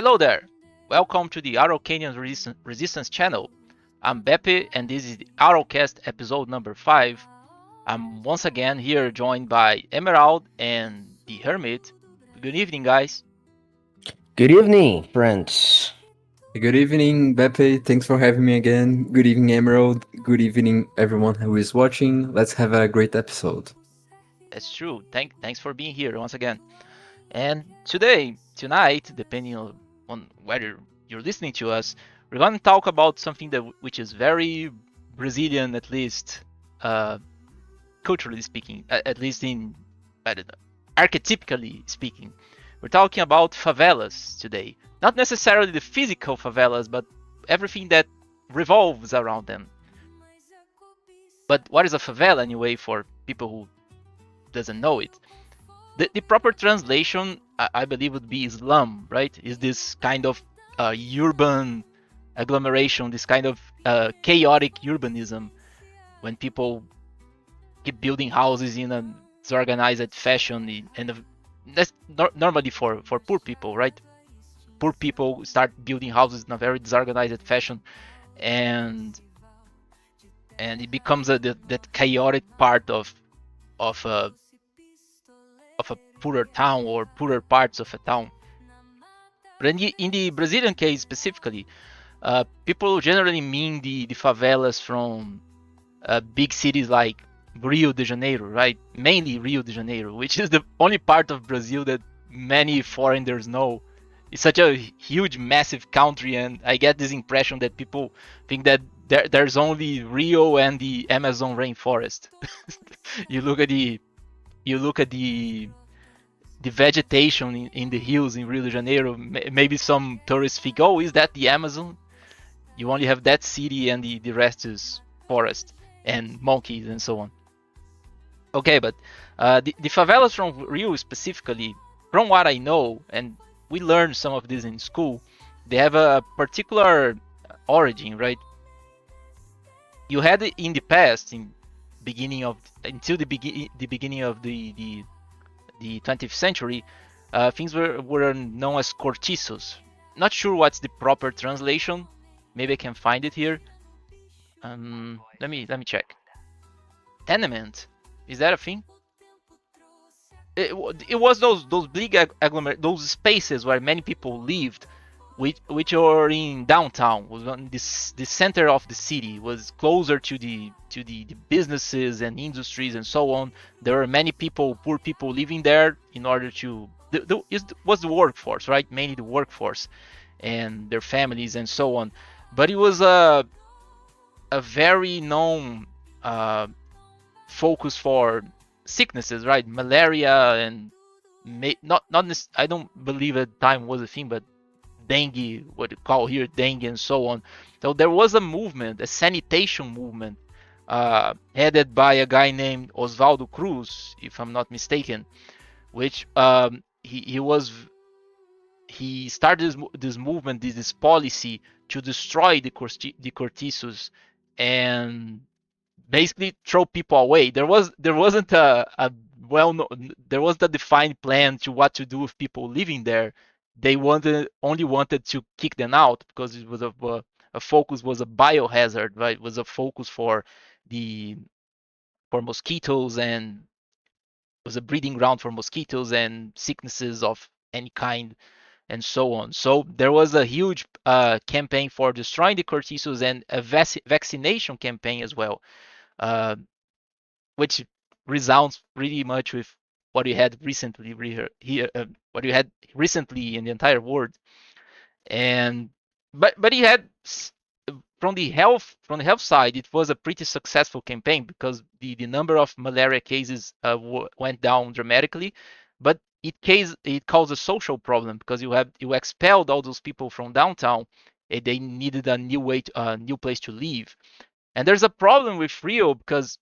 Hello there! Welcome to the Araucanian Resistance channel. I'm Beppe and this is the Araucast episode number 5. I'm once again here joined by Emerald and the Hermit. Good evening, guys. Good evening, friends. Good evening, Beppe. Thanks for having me again. Good evening, Emerald. Good evening, everyone who is watching. Let's have a great episode. That's true. Thanks for being here once again. And tonight, depending on whether you're listening to us, we're going to talk about something which is very Brazilian, at least culturally speaking, at least in archetypically speaking. We're talking about favelas today. Not necessarily the physical favelas, but everything that revolves around them. But what is a favela anyway for people who doesn't know it? The proper translation, I believe, would be slum, right? Is this kind of urban agglomeration, this kind of chaotic urbanism when people keep building houses in a disorganized fashion, and that's normally for poor people, right? Poor people start building houses in a very disorganized fashion, and it becomes that chaotic part of a poorer town or poorer parts of a town. But in the Brazilian case specifically, people generally mean the favelas from big cities like Rio de Janeiro, right? Mainly Rio de Janeiro, which is the only part of Brazil that many foreigners know. It's such a huge, massive country, and I get this impression that people think that there's only Rio and the Amazon rainforest. you look at the vegetation in the hills in Rio de Janeiro. Maybe some tourists think, oh, is that the Amazon? You only have that city, and the rest is forest and monkeys and so on. Okay, but the favelas from Rio specifically, from what I know, and we learned some of this in school, they have a particular origin, right? You had it in the past, until the beginning of the 20th century, things were known as cortiços. Not sure what's the proper translation. Maybe I can find it here. Let me check. Tenement, is that a thing? It was those big those spaces where many people lived, which are in downtown, was on the center of the city, was closer to the businesses and industries and so on. There were many people, poor people, living there in order to it was the workforce, right? Mainly the workforce and their families and so on. But it was a very known focus for sicknesses, right? Malaria and not I don't believe at the time was a thing, but dengue, what you call here dengue and so on. So there was a movement, a sanitation movement, headed by a guy named Osvaldo Cruz, if I'm not mistaken, which he started this movement, this policy to destroy the cortiços and basically throw people away. There wasn't a there was the defined plan to what to do with people living there. They only wanted to kick them out because it was a focus was a biohazard, right? It was a focus for the for mosquitoes, and was a breeding ground for mosquitoes and sicknesses of any kind and so on. So there was a huge campaign for destroying the cortiços and a vaccination campaign as well, uh, which resounds pretty much with what we had recently here, what we had recently in the entire world. And but he had from the health side, it was a pretty successful campaign because the number of malaria cases went down dramatically. But it caused a social problem because you expelled all those people from downtown, and they needed a new place to live. And there's a problem with Rio because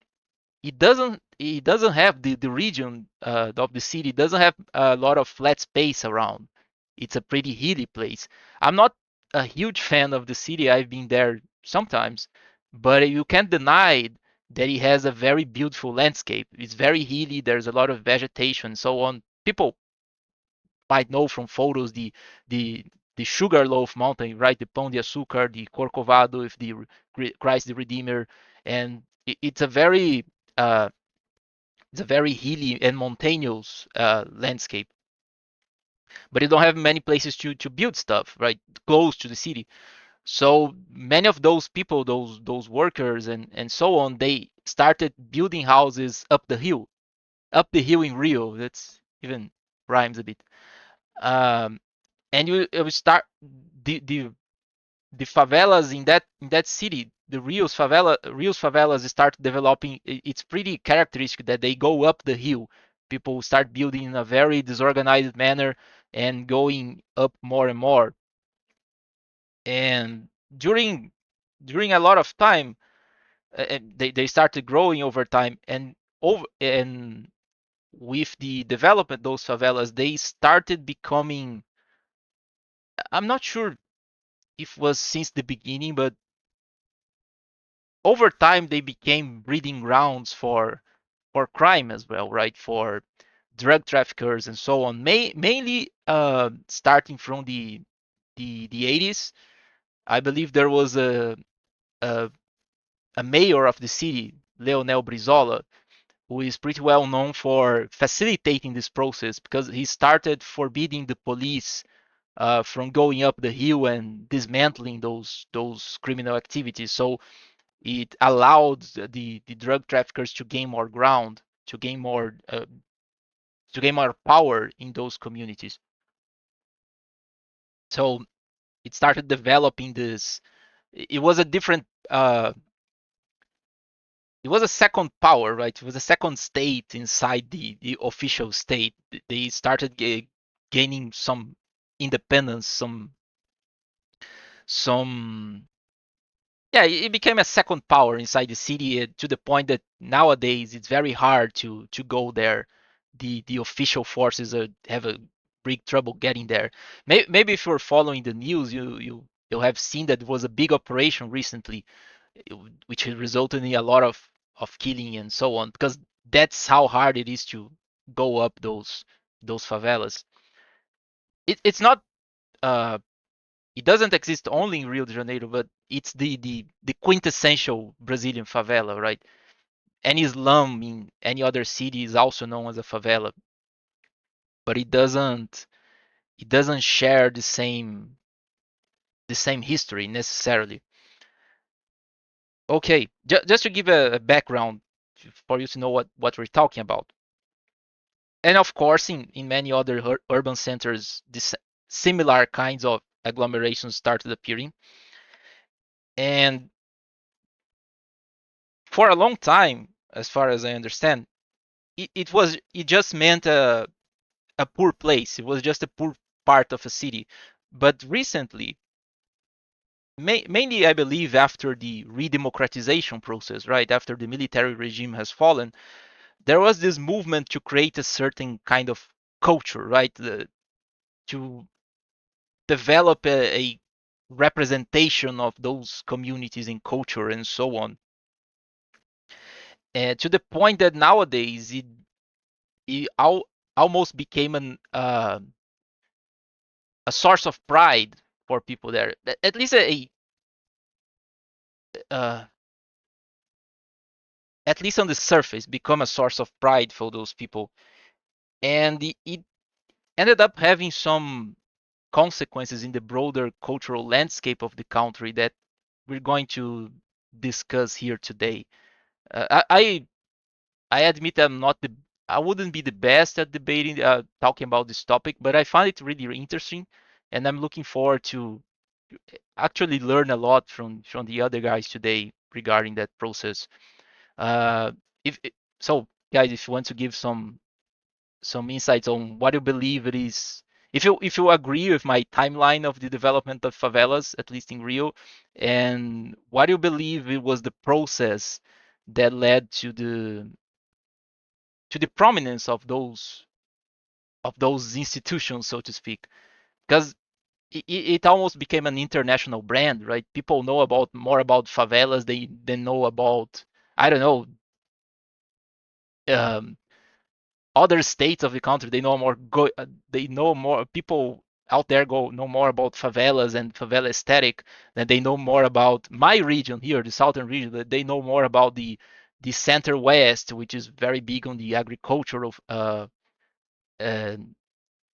it doesn't have the region of the city doesn't have a lot of flat space around. It's a pretty hilly place. I'm not a huge fan of the city. I've been there sometimes, but you can't deny that it has a very beautiful landscape. It's very hilly. There's a lot of vegetation and so on. People might know from photos the the Sugarloaf Mountain, right? The Pão de Açúcar, the Corcovado with the Christ the Redeemer, and it's a very uh, hilly and mountainous landscape. But you don't have many places to build stuff, right? Close to the city. So many of those people, those workers and so on, they started building houses up the hill in Rio. That's even rhymes a bit. Um, and you start the the favelas in that city, the Rio's favelas start developing. It's pretty characteristic that they go up the hill. People start building in a very disorganized manner and going up more and more. And during during a lot of time, they started growing over time, and with the development of those favelas, they started becoming. I'm not sure if it was since the beginning, but over time they became breeding grounds for crime as well, right? For drug traffickers and so on. Mainly starting from the 80s. I believe there was a a mayor of the city, Leonel Brizola, who is pretty well known for facilitating this process because he started forbidding the police from going up the hill and dismantling those criminal activities. So it allowed the drug traffickers to gain more ground, to gain more power in those communities. So it started developing this. It was a different. It was a second power, right? It was a second state inside the official state. They started gaining some independence, some yeah, it became a second power inside the city to the point that nowadays it's very hard to go there. The official forces have a big trouble getting there. Maybe if you're following the news, you'll have seen that there was a big operation recently, which resulted in a lot of killing and so on. Because that's how hard it is to go up those favelas. It's not uh, it doesn't exist only in Rio de Janeiro, but it's the quintessential Brazilian favela, right? Any slum in any other city is also known as a favela, but it doesn't share the same history necessarily. Okay, just to give a background for you to know what we're talking about. And of course, in many other urban centers, this similar kinds of agglomerations started appearing. And for a long time, as far as I understand, it just meant a poor place. It was just a poor part of a city. But recently, mainly I believe after the redemocratization process, right after the military regime has fallen, there was this movement to create a certain kind of culture, right? To develop a representation of those communities in culture and so on. To the point that nowadays it almost became a source of pride for people there. At least uh, at least on the surface, become a source of pride for those people. And it ended up having some consequences in the broader cultural landscape of the country that we're going to discuss here today. I admit I wouldn't be the best at debating talking about this topic, but I find it really interesting, and I'm looking forward to actually learn a lot from the other guys today regarding that process. Uh, if so, guys, if you want to give some insights on what you believe it is, if you agree with my timeline of the development of favelas, at least in Rio, and what you believe it was the process that led to the prominence of those institutions, so to speak, because it almost became an international brand, right? People know about more about favelas they know about, I don't know, um, other states of the country. They know more. They know more people. out there go know more about favelas and favela aesthetic than they know more about my region here, the southern region. That they know more about the center west, which is very big on the agricultural uh,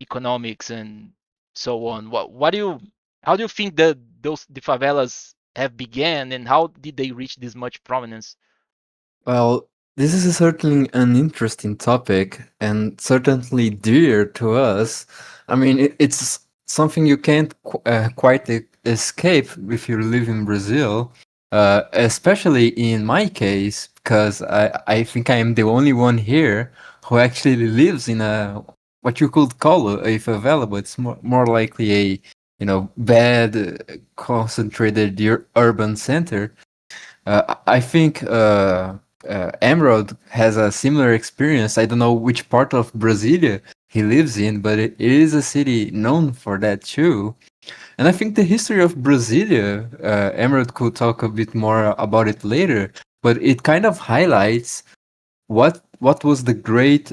economics and so on. What do you how do you think that those the favelas have began and how did they reach this much prominence? Well, this is certainly an interesting topic and certainly dear to us. I mean, it's something you can't quite escape if you live in Brazil, especially in my case, because I think I am the only one here who actually lives in a what you could call a favela, but it's more likely a bad concentrated urban center. I think Emerald has a similar experience. I don't know which part of Brasilia he lives in, but it is a city known for that too. And I think the history of Brasilia, Emerald could talk a bit more about it later, but it kind of highlights what was the great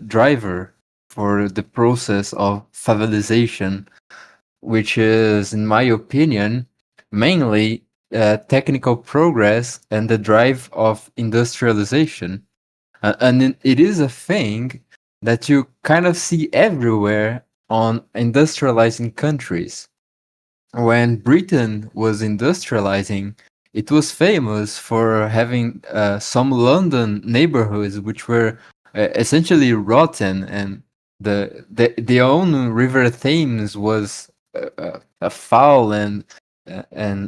driver for the process of favelization, which is, in my opinion, mainly technical progress and the drive of industrialization. And it is a thing that you kind of see everywhere on industrializing countries. When Britain was industrializing, it was famous for having some London neighborhoods which were essentially rotten, and the own River Thames was foul and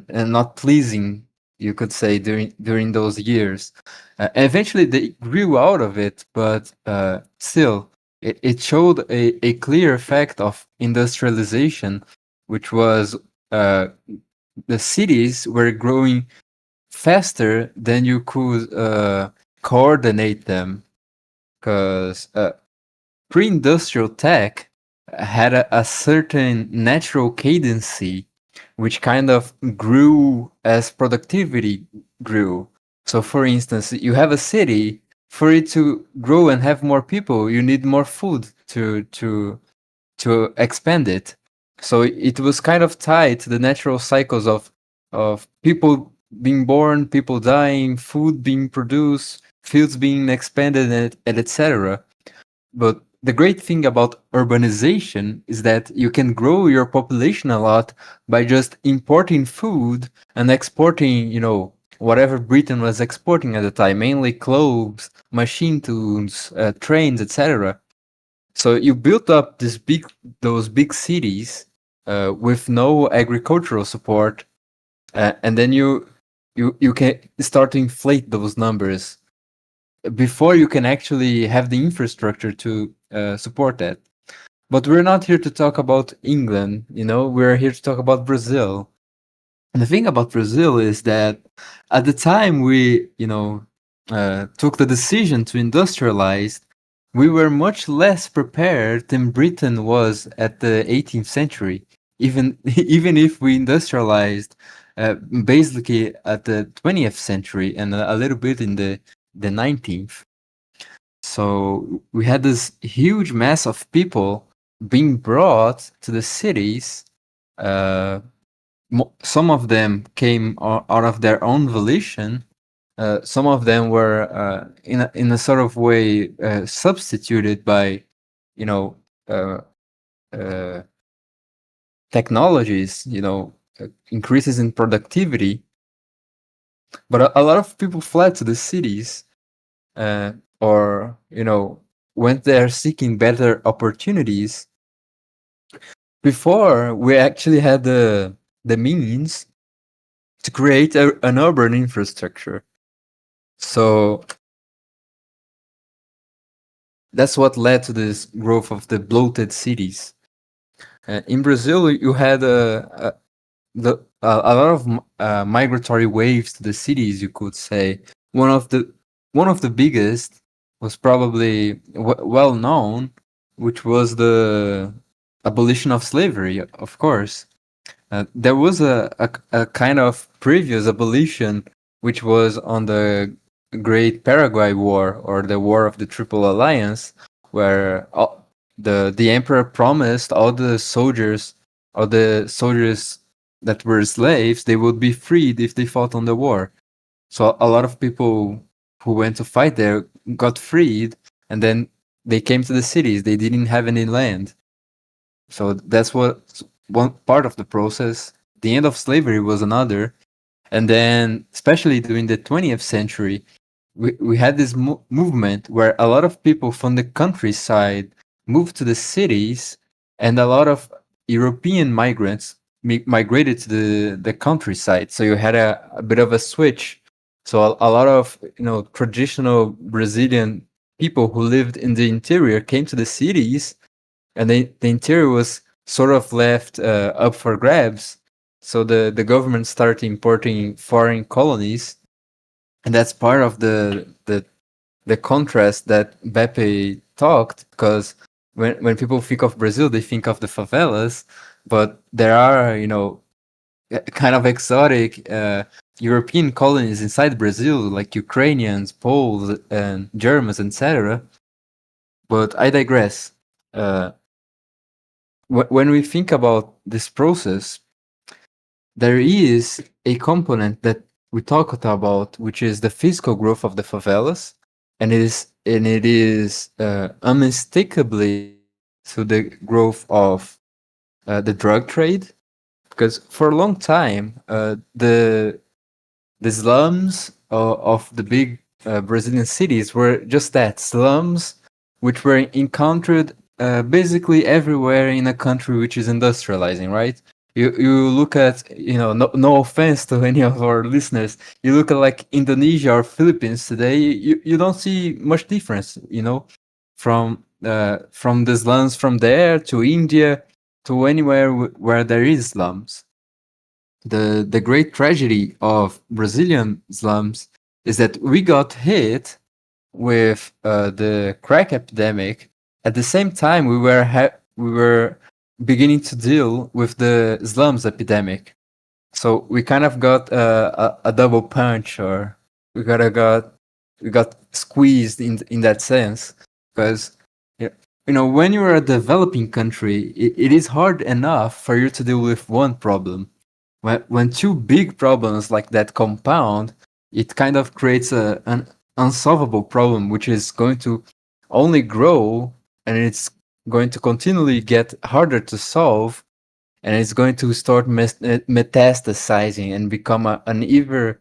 not pleasing, you could say, during those years. Eventually, they grew out of it, but still, it showed a clear effect of industrialization, which was uh, the cities were growing faster than you could coordinate them, because pre-industrial tech had a certain natural cadency which kind of grew as productivity grew. So for instance, you have a city, for it to grow and have more people, you need more food to expand it. So it was kind of tied to the natural cycles of people being born, people dying, food being produced, fields being expanded, and etc. But the great thing about urbanization is that you can grow your population a lot by just importing food and exporting, whatever Britain was exporting at the time, mainly clothes, machine tools, trains, etc. So you built up those big cities with no agricultural support, and then you can start to inflate those numbers before you can actually have the infrastructure to support that. But we're not here to talk about England, we're here to talk about Brazil. And the thing about Brazil is that at the time we, took the decision to industrialize, we were much less prepared than Britain was at the 18th century. Even even if we industrialized basically at the 20th century and a little bit in the 19th. So we had this huge mass of people being brought to the cities. Uh, some of them came out of their own volition. Some of them were in a sort of way substituted by, you know, uh, uh, technologies, increases in productivity. But a lot of people fled to the cities, uh, or went there seeking better opportunities before we actually had the means to create an urban infrastructure. So that's what led to this growth of the bloated cities. In Brazil, you had a lot of migratory waves to the cities. You could say one of the one of the biggest was probably well known, which was the abolition of slavery. Of course, there was a kind of previous abolition, which was on the Great Paraguay War, or the War of the Triple Alliance, where the emperor promised all the soldiers all the soldiers that were slaves, they would be freed if they fought on the war. So a lot of people who went to fight there got freed, and then they came to the cities. They didn't have any land. So that's what one part of the process. The end of slavery was another. And then, especially during the 20th century, we had this movement where a lot of people from the countryside moved to the cities, and a lot of European migrants migrated to the countryside. So you had a bit of a switch. So a lot of traditional Brazilian people who lived in the interior came to the cities, and the interior was sort of left up for grabs. So the government started importing foreign colonies, and that's part of the contrast that Beppe talked. Because when people think of Brazil, they think of the favelas, but there are kind of exotic European colonies inside Brazil, like Ukrainians, Poles, and Germans, etc. But I digress. Uh, when we think about this process, there is a component that we talked about, which is the physical growth of the favelas, and it is unmistakably to the growth of the drug trade, because for a long time the slums of the big Brazilian cities were just that, slums, which were encountered basically everywhere in a country which is industrializing, right? You look at, no offense to any of our listeners, you look at like Indonesia or Philippines today, you don't see much difference, from the slums from there to India to anywhere where there is slums. The great tragedy of Brazilian slums is that we got hit with the crack epidemic at the same time we were beginning to deal with the slums epidemic. So we kind of got a double punch, or we got squeezed in that sense, because when you're a developing country, it is hard enough for you to deal with one problem. When two big problems like that compound, it kind of creates an unsolvable problem, which is going to only grow, and it's going to continually get harder to solve, and it's going to start metastasizing and become an even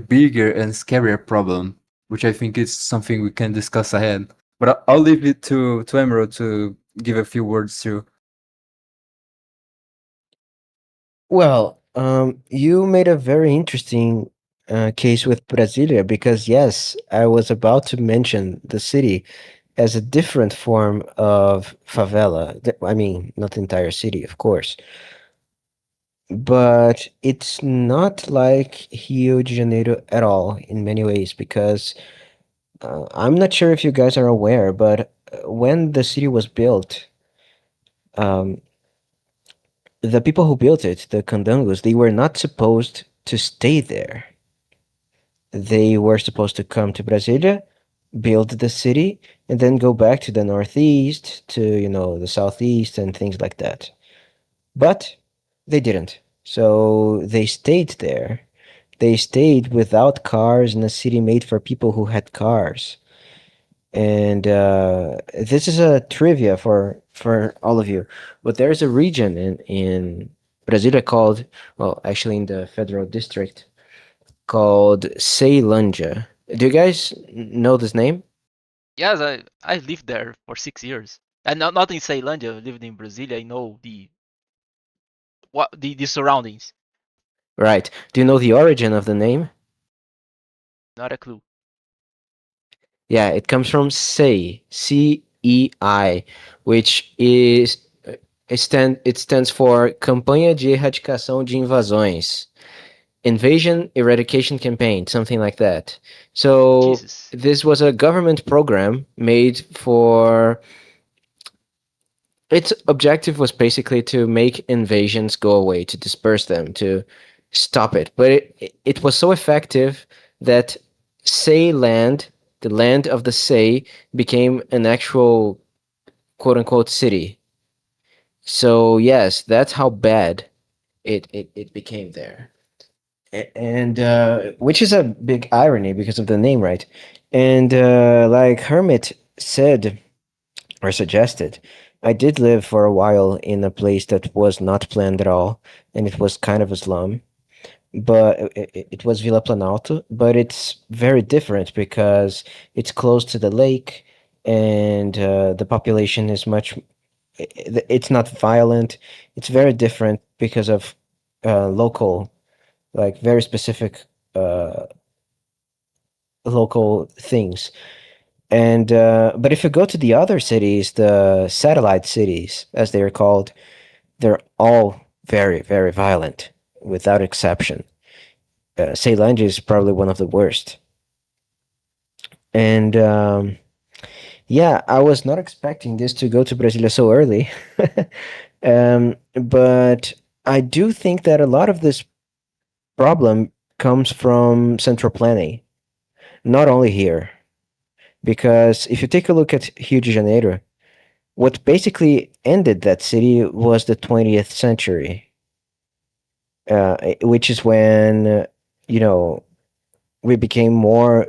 bigger and scarier problem, which I think is something we can discuss ahead. But I'll leave it to Emerald to give a few words too. Well, you made a very interesting case with Brasilia because, yes, I was about to mention the city as a different form of favela. I mean, not the entire city, of course, but it's not like Rio de Janeiro at all in many ways because I'm not sure if you guys are aware, but when the city was built, um, the people who built it, the Candangos, they were not supposed to stay there. They were supposed to come to Brasilia, build the city, and then go back to the northeast, to, the southeast, and things like that. But they didn't. So they stayed there. They stayed without cars in a city made for people who had cars. And this is a trivia for all of you. But there's a region in Brasilia called, well, actually in the federal district called Ceilândia. Do you guys know this name? Yes, I lived there for 6 years, and not in Ceilândia. I lived in Brasilia. I know the surroundings. Right. Do you know the origin of the name? Not a clue. Yeah, it comes from CEI, CEI, which is it stands for Campanha de Erradicação de Invasões. Invasion Eradication Campaign, something like that. So Jesus. this was a government program made for its objective was basically to make invasions go away, to disperse them, to stop it. But it was so effective that Say land, the land of the Say, became an actual quote unquote city. So yes, that's how bad it became there. And which is a big irony because of the name, right? And like Hermit said or suggested, I did live for a while in a place that was not planned at all, and it was kind of a slum. But it was Villa Planalto, but it's very different because it's close to the lake, and the population is much. It's not violent. It's very different because of local, like very specific uh, local things. And but if you go to the other cities, the satellite cities, as they are called, they're all very, very violent, without exception. Ceilândia is probably one of the worst. And yeah, I was not expecting this to go to Brasilia so early. But I do think that a lot of this problem comes from central planning, not only here. Because if you take a look at Rio de Janeiro, what basically ended that city was the 20th century, which is when, you know, we became more,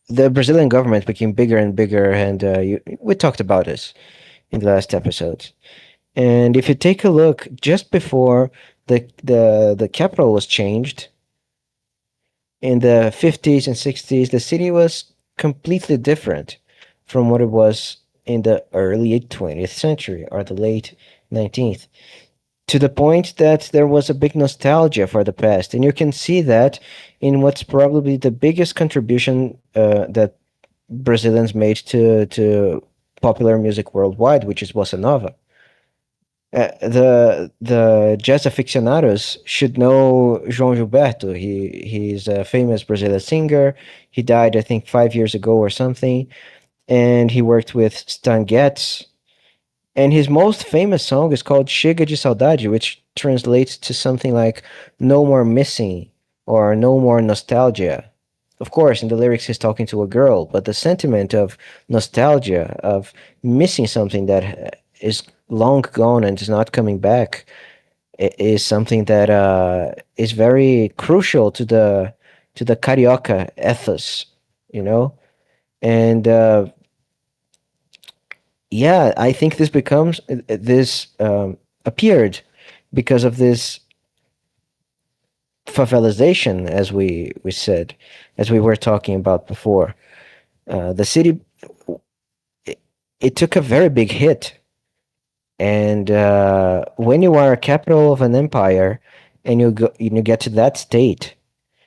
the Brazilian government became bigger and bigger, and we talked about this in the last episode. And if you take a look, just before the capital was changed in the 50s and 60s, the city was completely different from what it was in the early 20th century or the late 19th, to the point that there was a big nostalgia for the past. And you can see that in what's probably the biggest contribution that Brazilians made to popular music worldwide, which is bossa nova. The jazz aficionados should know João Gilberto. He's a famous Brazilian singer. He died, I think, 5 years ago or something, and he worked with Stan Getz. And his most famous song is called Chega de Saudade, which translates to something like "No more missing" or "No more nostalgia." Of course, in the lyrics, he's talking to a girl, but the sentiment of nostalgia, of missing something that is long gone and is not coming back, is something that is very crucial to the carioca ethos, you know. And yeah, I think this becomes this appeared because of this favelization, as we said, as we were talking about before. The city, it, it took a very big hit, and when you are a capital of an empire, and you get to that state,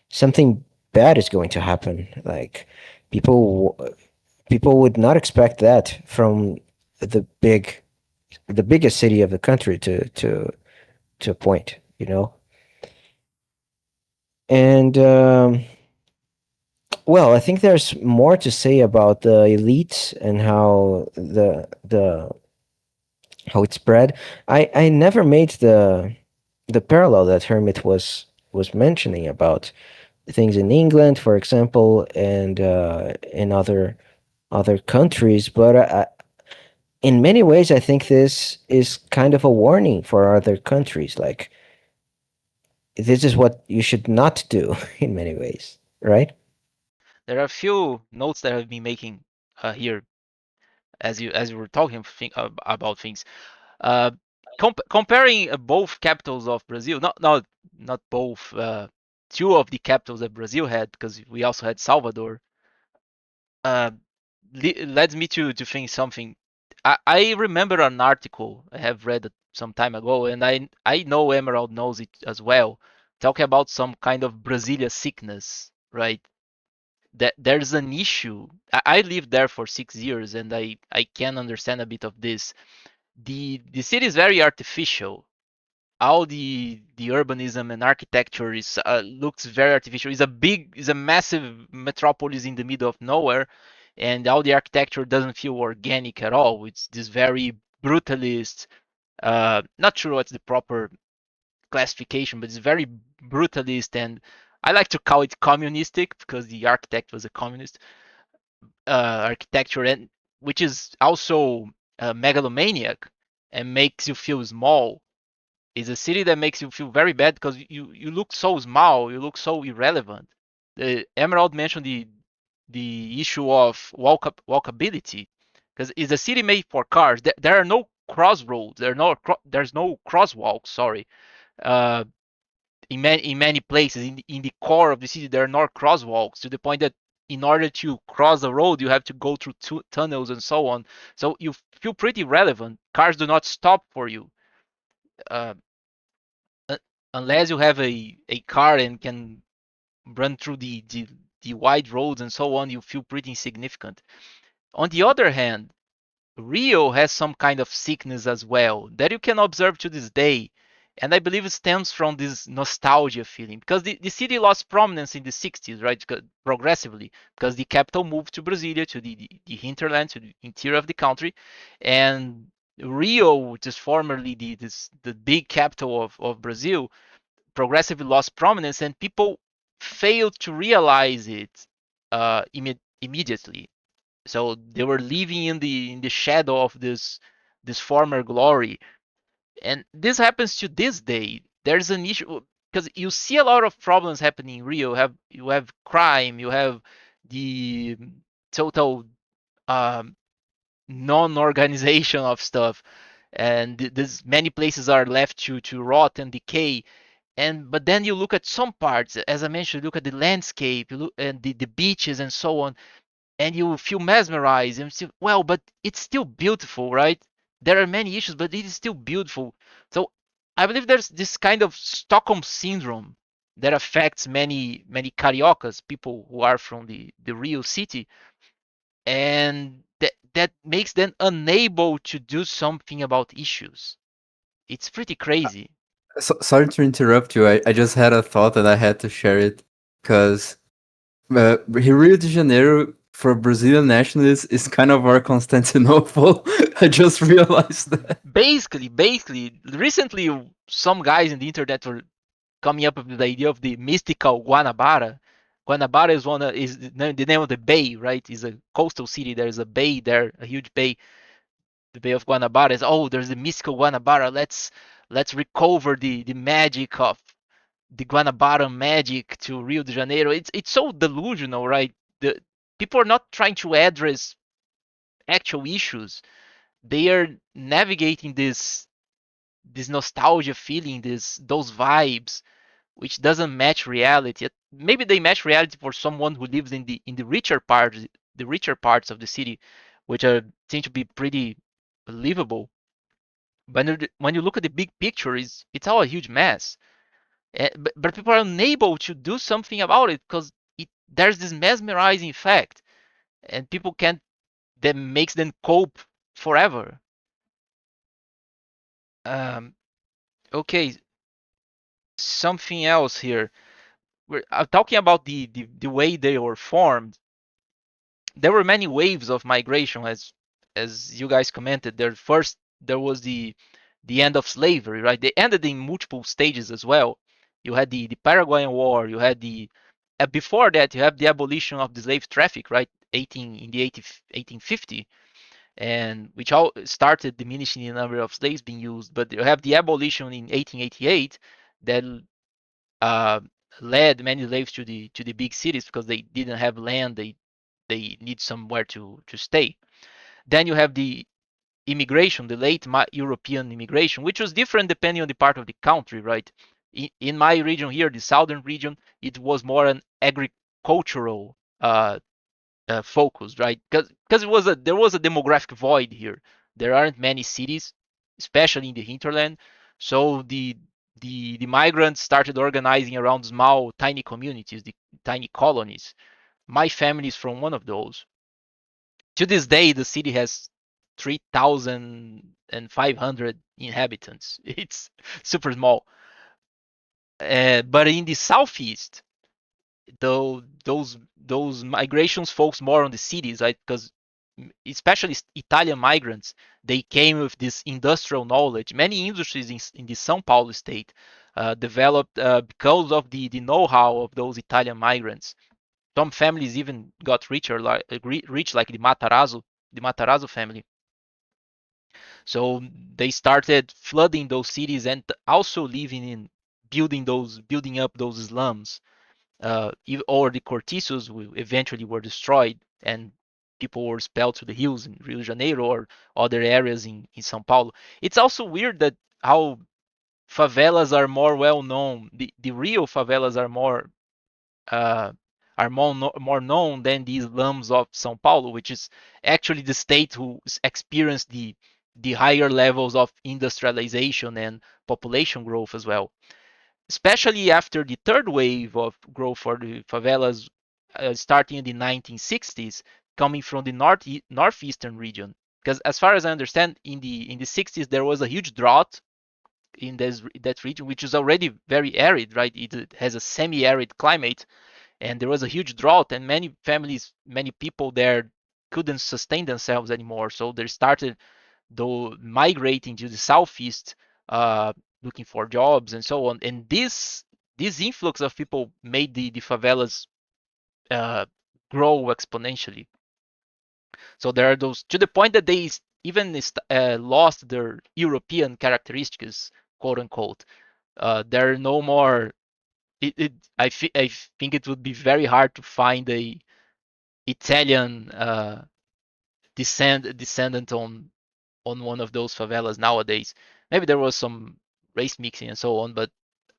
something bad is going to happen. Like people, people would not expect that from the big, the biggest city of the country to a point, you know. And well, I think there's more to say about the elites and how the how it spread. I never made the parallel that Hermit was mentioning about things in England, for example, and in other countries. But in many ways, I think this is kind of a warning for other countries. Like this is what you should not do in many ways, right? There are a few notes that I've been making here as you were talking about things. Uh, Comparing both capitals of Brazil, not both, two of the capitals that Brazil had, because we also had Salvador, uh, leads me to think something. I remember an article I have read some time ago, and I know Emerald knows it as well, talking about some kind of Brasilia sickness, right? That there's an issue. I lived there for 6 years, and I can understand a bit of this. The city is very artificial. All the urbanism and architecture is looks very artificial. It's a massive metropolis in the middle of nowhere, and all the architecture doesn't feel organic at all. It's this very brutalist. Not sure what's the proper classification, but it's very brutalist, and I like to call it communistic because the architect was a communist architecture, and which is also megalomaniac. and makes you feel small. It's a city that makes you feel very bad because you look so small, you look so irrelevant. The Emerald mentioned the issue of walkability because it's a city made for cars. There are no crossroads. There's no crosswalks. Sorry. Uh, in many places in the core of the city there are no crosswalks to the point that in order to cross the road you have to go through tunnels and so on. So you feel pretty relevant. Cars do not stop for you. Uh, Unless you have a car and can run through the wide roads and so on, you feel pretty insignificant. On the other hand, Rio has some kind of sickness as well that you can observe to this day. And I believe it stems from this nostalgia feeling because the city lost prominence in the 60s, right? Progressively, because the capital moved to Brasilia, to the hinterland, to the interior of the country. And Rio, which is formerly the big capital of Brazil, progressively lost prominence, and people failed to realize it immediately. So they were living in the shadow of this former glory, and this happens to this day. There's an issue because you see a lot of problems happening in Rio. You have crime, you have the total um, non-organization of stuff, and this many places are left to rot and decay. And but then you look at some parts, as I mentioned, you look at the landscape, you look and the beaches and so on, and you feel mesmerized and feel, well, but it's still beautiful, right? There are many issues, but it is still beautiful. So I believe there's this kind of Stockholm syndrome that affects many cariocas, people who are from the real city, and that makes them unable to do something about issues. It's pretty crazy. Sorry to interrupt you. I just had a thought and I had to share it because Rio de Janeiro for Brazilian nationalists is kind of our Constantinople. I just realized that. Basically, recently some guys in the internet were coming up with the idea of the mystical Guanabara. Guanabara is the name of the bay, right? Is a coastal city. There's a bay there, a huge bay. The Bay of Guanabara is, oh, there's the mystical Guanabara. Let's recover the magic of the Guanabara magic to Rio de Janeiro. It's so delusional, right? The people are not trying to address actual issues. They are navigating this nostalgia feeling, those vibes, which doesn't match reality. Maybe they match reality for someone who lives in the richer parts of the city, which are seem to be pretty believable. But when you look at the big picture, it's all a huge mess. But people are unable to do something about it because there's this mesmerizing effect, and people can't. That makes them cope forever. Um, okay, something else here. I'm talking about the way they were formed. There were many waves of migration, as you guys commented. There was the end of slavery, right? They ended in multiple stages as well. You had the Paraguayan War. You had the before that you have the abolition of the slave traffic, right? 1850, and which all started diminishing the number of slaves being used. But you have the abolition in 1888 that uh, led many slaves to the big cities because they didn't have land. They need somewhere to stay. Then you have the immigration, the late European immigration, which was different depending on the part of the country, right? In my region here, the southern region, it was more an agricultural focus, right? Because there was a demographic void here. There aren't many cities, especially in the hinterland. So the migrants started organizing around small, tiny communities, the tiny colonies. My family is from one of those. To this day, the city has 3,500 inhabitants. It's super small. But in the southeast, though those migrations focus more on the cities, right? Because especially Italian migrants, they came with this industrial knowledge. Many industries in the São Paulo state developed because of the know-how of those Italian migrants. Some families even got richer, like rich, like the Matarazzo family. So they started flooding those cities and also living in building up those slums. Or the cortiços eventually were destroyed and people were expelled to the hills in Rio de Janeiro or other areas in São Paulo. It's also weird that how favelas are more well known. The real favelas uh, are more known than the slums of São Paulo, which is actually the state who experienced the higher levels of industrialization and population growth as well. Especially after the third wave of growth for the favelas, starting in the 1960s, coming from the northeastern region. Because as far as I understand, in the 60s there was a huge drought in that region, which is already very arid, right? It has a semi-arid climate, and there was a huge drought, and many families, many people there couldn't sustain themselves anymore. So they started though migrating to the southeast, uh, looking for jobs and so on. And this influx of people made the favelas uh, grow exponentially. So there are those to the point that they even lost their European characteristics, quote unquote. There are no more. I think it would be very hard to find a Italian descendant on one of those favelas nowadays. Maybe there was some race mixing and so on, but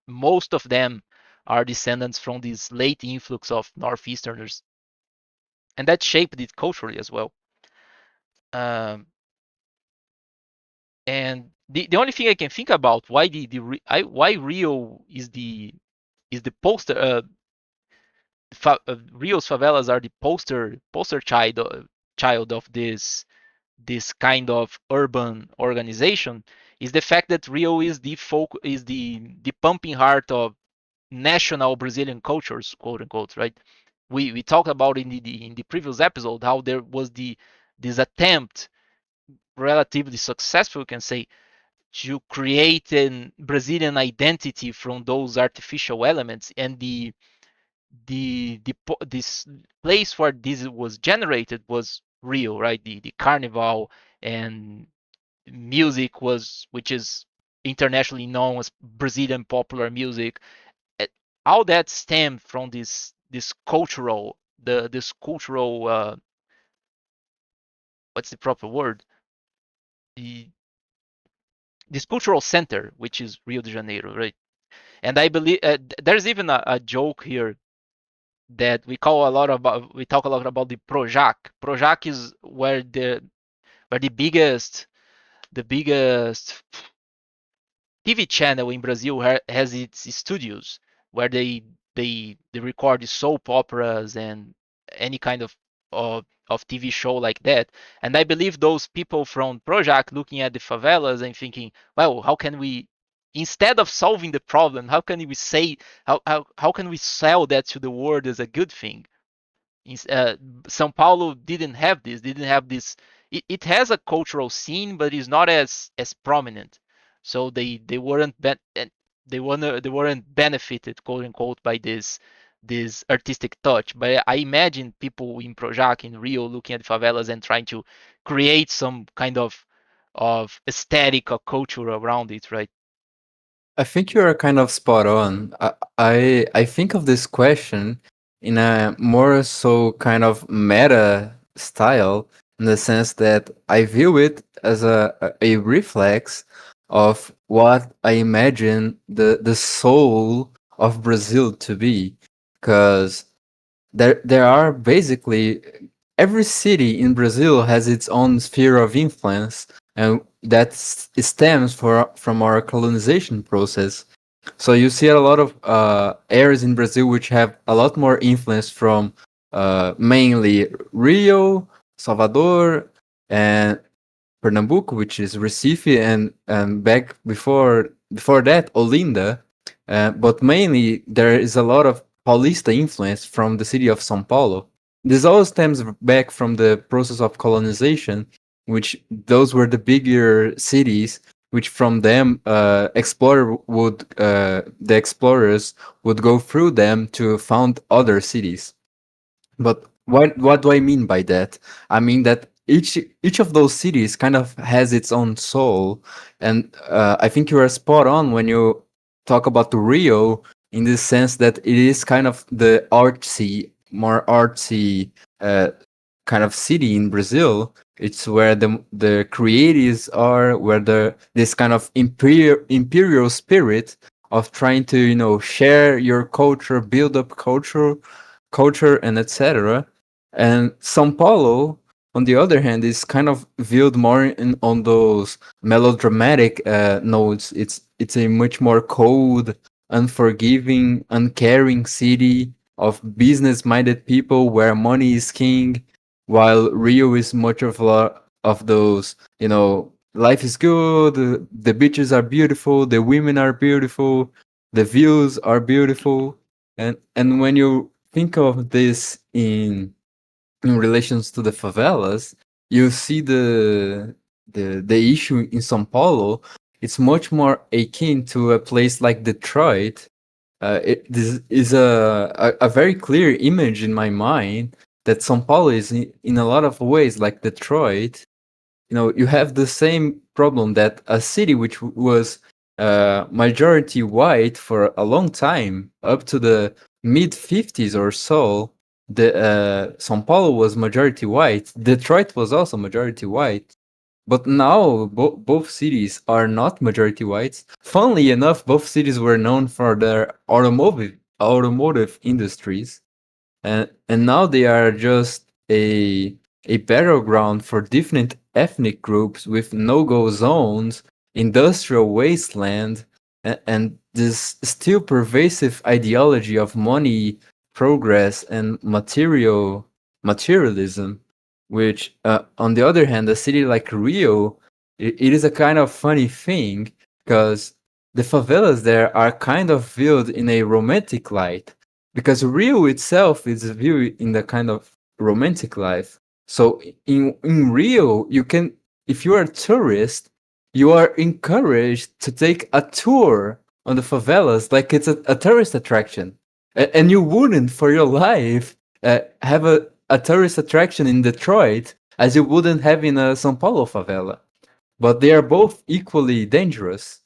most of them are descendants from this late influx of Northeasterners, and that shaped it culturally as well. Um, and the only thing I can think about why why Rio is the poster Rio's favelas are the poster child of this kind of urban organization is the fact that Rio is the pumping heart of national Brazilian cultures, quote unquote, right? We talked about in the previous episode how there was this attempt, relatively successful, you can say, to create a Brazilian identity from those artificial elements, and this place where this was generated was Rio, right? The carnival and music was, which is internationally known as Brazilian popular music. eh, all that stemmed from this cultural this cultural what's the proper word, the this cultural center, which is Rio de Janeiro, right? And I believe there's even a joke here that we talk a lot about the Projac. Projac is where the biggest TV channel in Brazil has its studios where they record soap operas and any kind of TV show like that. And I believe those people from Projac looking at the favelas and thinking, well, how can we, instead of solving the problem, how can we say how can we sell that to the world as a good thing? São Paulo didn't have this. It has a cultural scene, but it's not as prominent. So they weren't benefited, quote unquote, by this artistic touch. But I imagine people in Projac in Rio looking at favelas and trying to create some kind of aesthetic or culture around it, right? I think you are kind of spot on. I think of this question in a more so kind of meta style, in the sense that I view it as a reflex of what I imagine the soul of Brazil to be. Because there are basically every city in Brazil has its own sphere of influence, and that stems from our colonization process. So you see a lot of areas in Brazil which have a lot more influence from mainly Rio, Salvador, and Pernambuco, which is Recife, and back before that, Olinda. But mainly there is a lot of Paulista influence from the city of São Paulo. This all stems back from the process of colonization, which those were the bigger cities, which from them the explorers would go through them to found other cities. But what do I mean by that? I mean that each of those cities kind of has its own soul, and I think you are spot on when you talk about Rio in the sense that it is kind of the artsy, more artsy uh, kind of city in Brazil. It's where the creatives are, where the this kind of imperial spirit of trying to share your culture, build up culture, and etc. And São Paulo, on the other hand, is kind of viewed more on those melodramatic notes. It's a much more cold, unforgiving, uncaring city of business-minded people where money is king, while Rio is much of of those, life is good, the beaches are beautiful, the women are beautiful, the views are beautiful, and when you think of this in relations to the favelas, you see the issue in São Paulo. It's much more akin to a place like Detroit. This is a very clear image in my mind that São Paulo is in a lot of ways like Detroit. You have the same problem that a city which was majority white for a long time, up to the mid 50s or so. The São Paulo was majority white. Detroit was also majority white. But now both cities are not majority whites. Funnily enough, both cities were known for their automotive industries, and now they are just a battleground for different ethnic groups with no-go zones, industrial wasteland, and this still pervasive ideology of money, progress, and materialism. Which, on the other hand, a city like Rio, it is a kind of funny thing because the favelas there are kind of viewed in a romantic light because Rio itself is viewed in the kind of romantic life. So in Rio, you can, if you are a tourist, you are encouraged to take a tour on the favelas like it's a tourist attraction, and you wouldn't for your life have a tourist attraction in Detroit as you wouldn't have in a São Paulo favela. But they are both equally dangerous.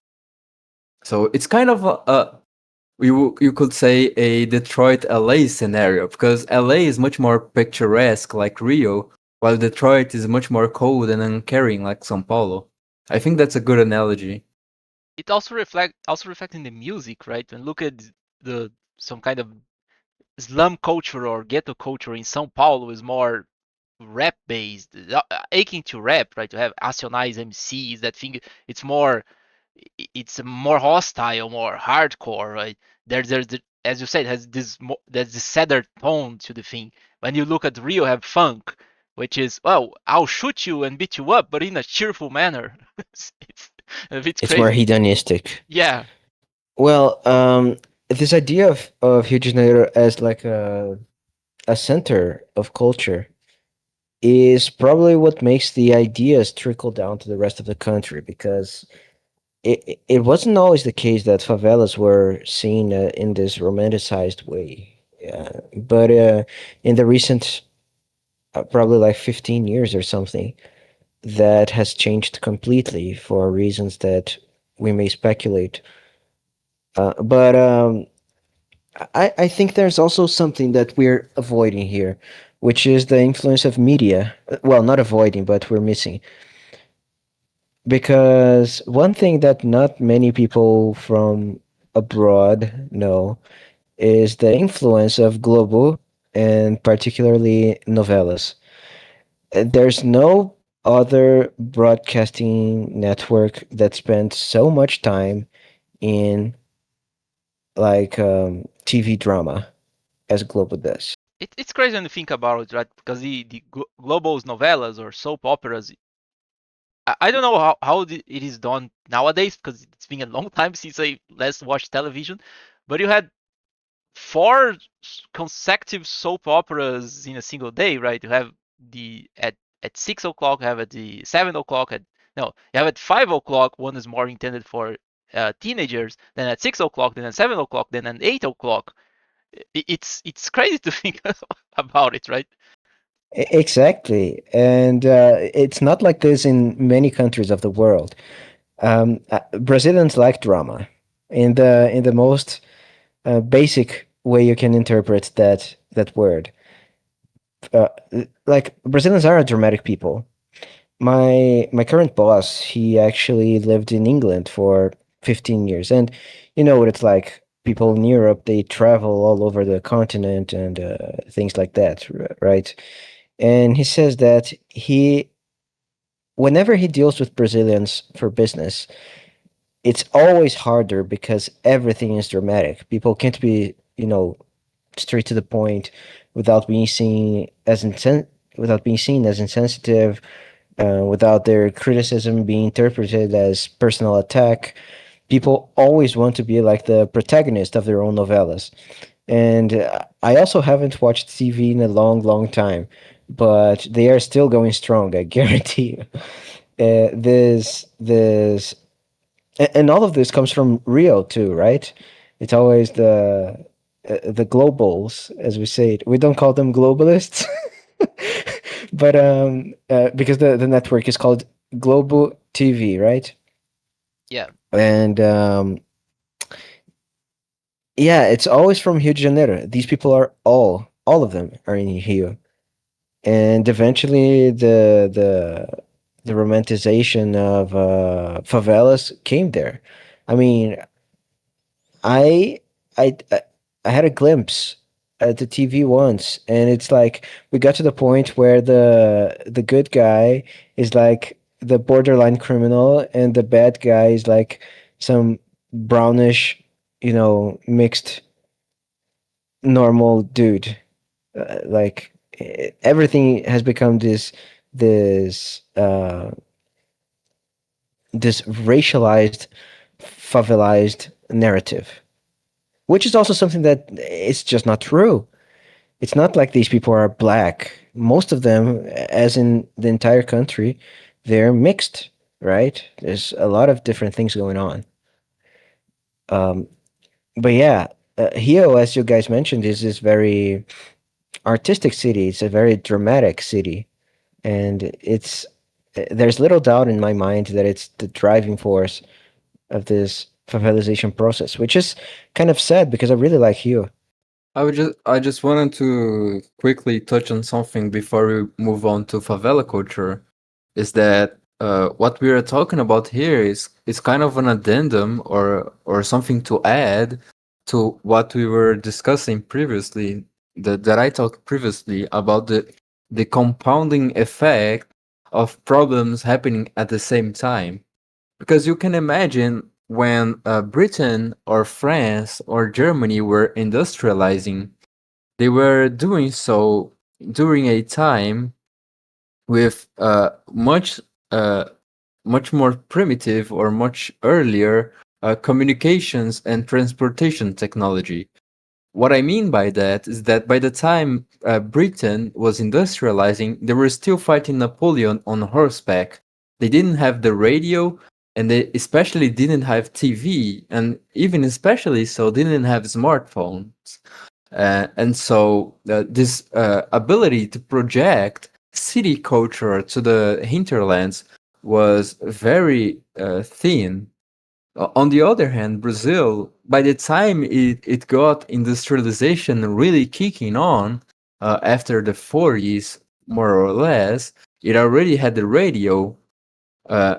So it's kind of you could say a Detroit LA scenario because LA is much more picturesque like Rio, while Detroit is much more cold and uncaring like São Paulo. I think that's a good analogy. It also reflect in the music, right? And look at the some kind of slum culture or ghetto culture in São Paulo is more rap based, aching to rap, right? To have acionais MCs, that thing. It's more, it's more hostile, more hardcore, right? There's as you said, has there's this sadder tone to the thing. When you look at Rio, have funk, which is, well, I'll shoot you and beat you up, but in a cheerful manner. It's a bit It's more crazy. hedonistic. Yeah, Well, this idea of Rio de Janeiro as like a center of culture is probably what makes the ideas trickle down to the rest of the country because it wasn't always the case that favelas were seen in this romanticized way. But in the recent, probably like 15 years or something, that has changed completely for reasons that we may speculate. But I think there's also something that we're avoiding here, which is the influence of media. Well, not avoiding, but we're missing. Because one thing that not many people from abroad know is the influence of Globo and particularly novelas. There's no other broadcasting network that spends so much time in like TV drama as Globo does. it's crazy when you think about it, right? Because the Globo's novellas or soap operas, I don't know how it is done nowadays because it's been a long time since I last watched television. But you had four consecutive soap operas in a single day, right? You have the at 6 o'clock, you have at the 7 o'clock, at no, you have at 5 o'clock. One is more intended for teenagers. Then at 6 o'clock, then at 7 o'clock, then at 8 o'clock. It's crazy to think about it, right? Exactly, and it's not like this in many countries of the world. Brazilians like drama in the most basic way you can interpret that word. Uh, like Brazilians are a dramatic people. My current boss, he actually lived in England for 15 years, and you know what it's like. People in Europe, they travel all over the continent and things like that, right? And he says that whenever he deals with Brazilians for business, it's always harder because everything is dramatic. People can't be, straight to the point without being seen as insensitive, without their criticism being interpreted as personal attack. People always want to be like the protagonist of their own novellas. And I also haven't watched TV in a long, long time, but they are still going strong. I guarantee you. And all of this comes from Rio too, right? It's always the globals, as we say it. We don't call them globalists, but because the network is called Global TV, right? Yeah. And yeah, it's always from Rio de Janeiro. These people are all of them are in Rio, and eventually the romanticization of favelas came there. I mean, I I I had a glimpse at the TV once, and it's like we got to the point where the good guy is like the borderline criminal, and the bad guy is like some brownish, mixed normal dude. Everything has become this this racialized, favelized narrative, which is also something that it's just not true. It's not like these people are black. Most of them, as in the entire country, they're mixed, right? There's a lot of different things going on. Um, but yeah, Hio, as you guys mentioned, is this very artistic city. It's a very dramatic city, and there's little doubt in my mind that it's the driving force of this favelization process, which is kind of sad because I really like Hio. I just wanted to quickly touch on something before we move on to favela culture. Is that what we are talking about here is kind of an addendum or something to add to what we were discussing previously, that I talked previously about the compounding effect of problems happening at the same time. Because you can imagine when Britain or France or Germany were industrializing, they were doing so during a time with uh, much more primitive or much earlier communications and transportation technology. What I mean by that is that by the time Britain was industrializing, they were still fighting Napoleon on horseback. They didn't have the radio, and they especially didn't have TV, and even especially so, didn't have smartphones. And so this ability to project city culture to the hinterlands was very thin. On the other hand, Brazil, by the time it got industrialization really kicking on after the 40s, more or less, it already had the radio,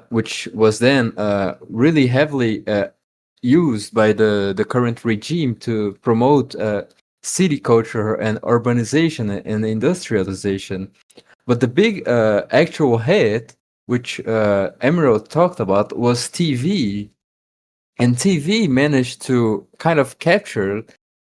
which was then really heavily used by the current regime to promote city culture and urbanization and industrialization. But the big actual hit, which Emerald talked about, was TV, and TV managed to kind of capture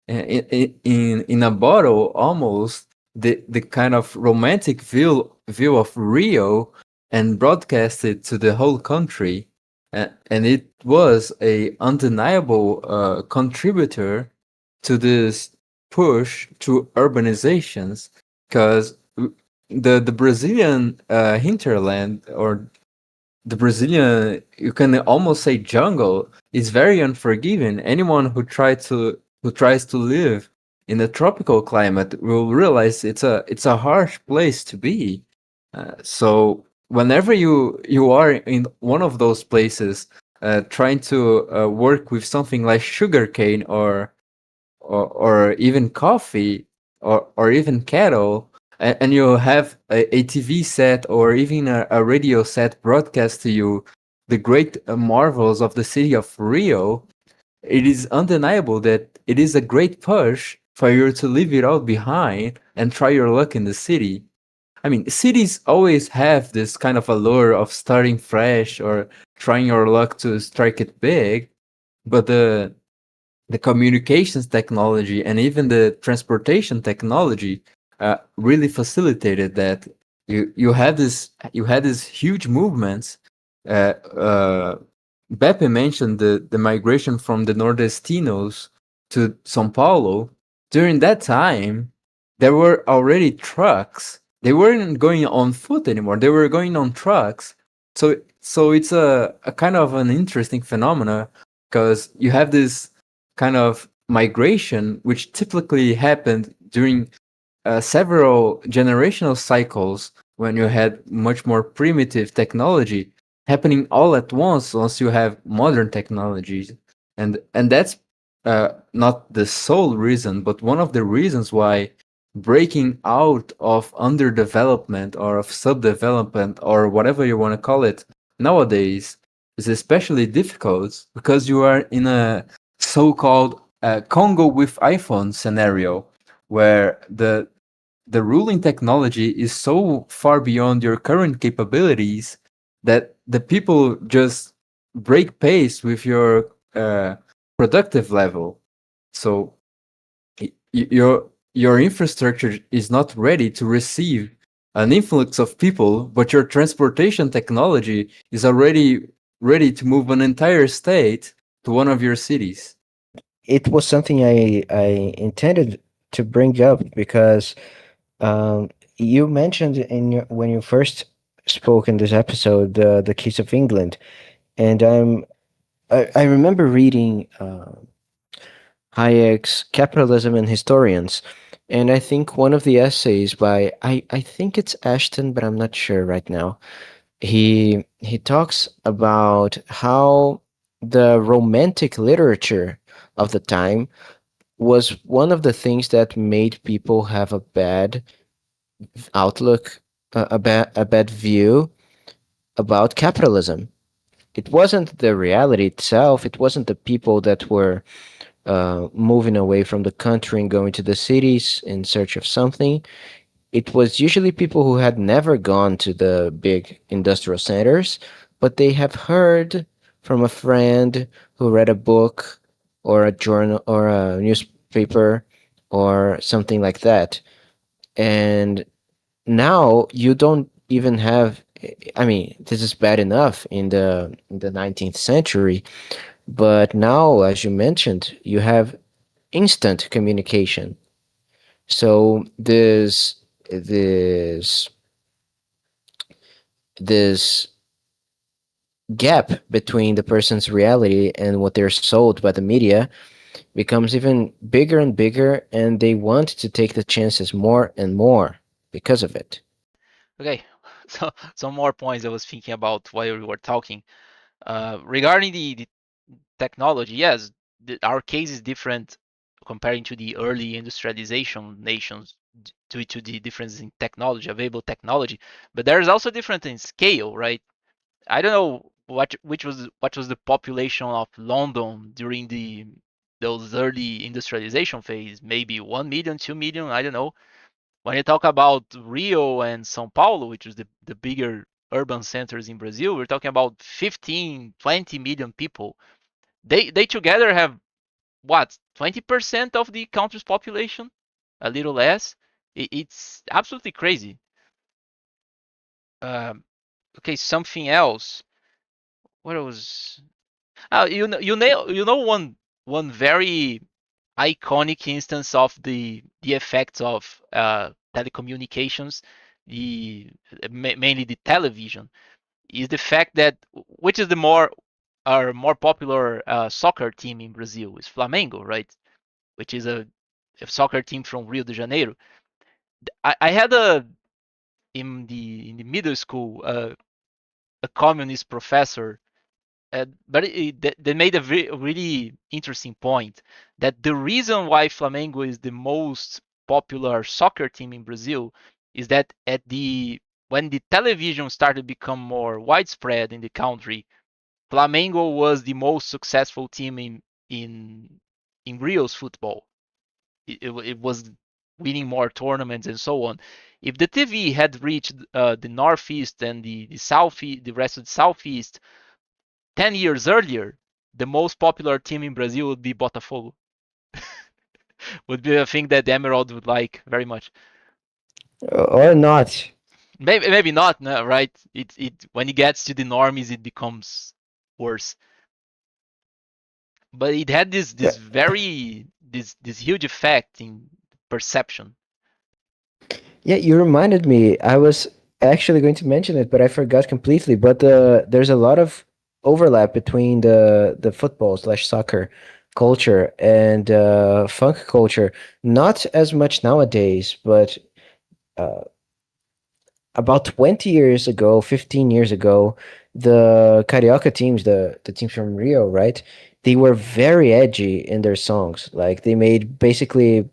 in a bottle almost the kind of romantic view of Rio and broadcast it to the whole country, and it was a undeniable contributor to this push to urbanizations, because the Brazilian hinterland, or the Brazilian, you can almost say jungle, is very unforgiving. Anyone who tries to live in a tropical climate will realize it's a harsh place to be. So whenever you are in one of those places, trying to work with something like sugarcane or even coffee or even cattle, and you have a TV set or even a radio set broadcast to you the great marvels of the city of Rio, it is undeniable that it is a great push for you to leave it all behind and try your luck in the city. I mean, cities always have this kind of allure of starting fresh or trying your luck to strike it big, but the communications technology and even the transportation technology really facilitated that. You had these huge movements. Beppe mentioned the migration from the nordestinos to São Paulo. During that time, there were already trucks. They weren't going on foot anymore. They were going on trucks. So it's a kind of an interesting phenomena because you have this kind of migration which typically happened during several generational cycles when you had much more primitive technology happening all at once you have modern technologies, and that's not the sole reason but one of the reasons why breaking out of underdevelopment or of subdevelopment or whatever you want to call it nowadays is especially difficult because you are in a so-called Congo with iPhone scenario where the ruling technology is so far beyond your current capabilities that the people just break pace with your productive level. So your infrastructure is not ready to receive an influx of people, but your transportation technology is already ready to move an entire state to one of your cities. It was something I intended to bring up because you mentioned when you first spoke in this episode the case of England, and I remember reading Hayek's Capitalism and Historians, and I think one of the essays by I think it's Ashton, but I'm not sure right now. He talks about how the romantic literature of the time was one of the things that made people have a bad outlook, a bad view about capitalism. It wasn't the reality itself. It wasn't the people that were moving away from the country and going to the cities in search of something. It was usually people who had never gone to the big industrial centers, but they have heard from a friend who read a book or a journal or a newspaper or something like that. And now you don't even have, I mean, this is bad enough in the 19th century, but now, as you mentioned, you have instant communication. So this this gap between the person's reality and what they're sold by the media becomes even bigger and bigger, and they want to take the chances more and more because of it. Okay, so some more points I was thinking about while we were talking. Regarding the technology, yes, our case is different comparing to the early industrialization nations due to the difference in technology, available technology. But there's also difference in scale, right? I don't know what was the population of London during the those early industrialization phase. Maybe 1 million, 2 million. I don't know. When you talk about Rio and São Paulo, which is the bigger urban centers in Brazil, we're talking about 15, 20 million people. They together have what, 20% of the country's population, a little less. It's absolutely crazy. Um, okay, something else. What was? You know one very iconic instance of the effects of telecommunications, the mainly the television, is the fact that which is the more popular soccer team in Brazil is Flamengo, right? Which is a soccer team from Rio de Janeiro. I had a in the middle school a communist professor, but they made a really interesting point that the reason why Flamengo is the most popular soccer team in Brazil is that at the when the television started to become more widespread in the country, Flamengo was the most successful team in in Rio's football. It was winning more tournaments and so on. If the TV had reached the northeast and the southeast, the rest of the southeast 10 years earlier, the most popular team in Brazil would be Botafogo. Would be a thing that the Emerald would like very much. Or not. Maybe not, no, right? It when it gets to the normies, it becomes worse. But it had this very this huge effect in perception. Yeah, you reminded me. I was actually going to mention it, but I forgot completely. But there's a lot of overlap between the football slash soccer culture and funk culture. Not as much nowadays, but uh, about 20 years ago, 15 years ago, the Carioca teams, the teams from Rio, right? They were very edgy in their songs. Like they made basically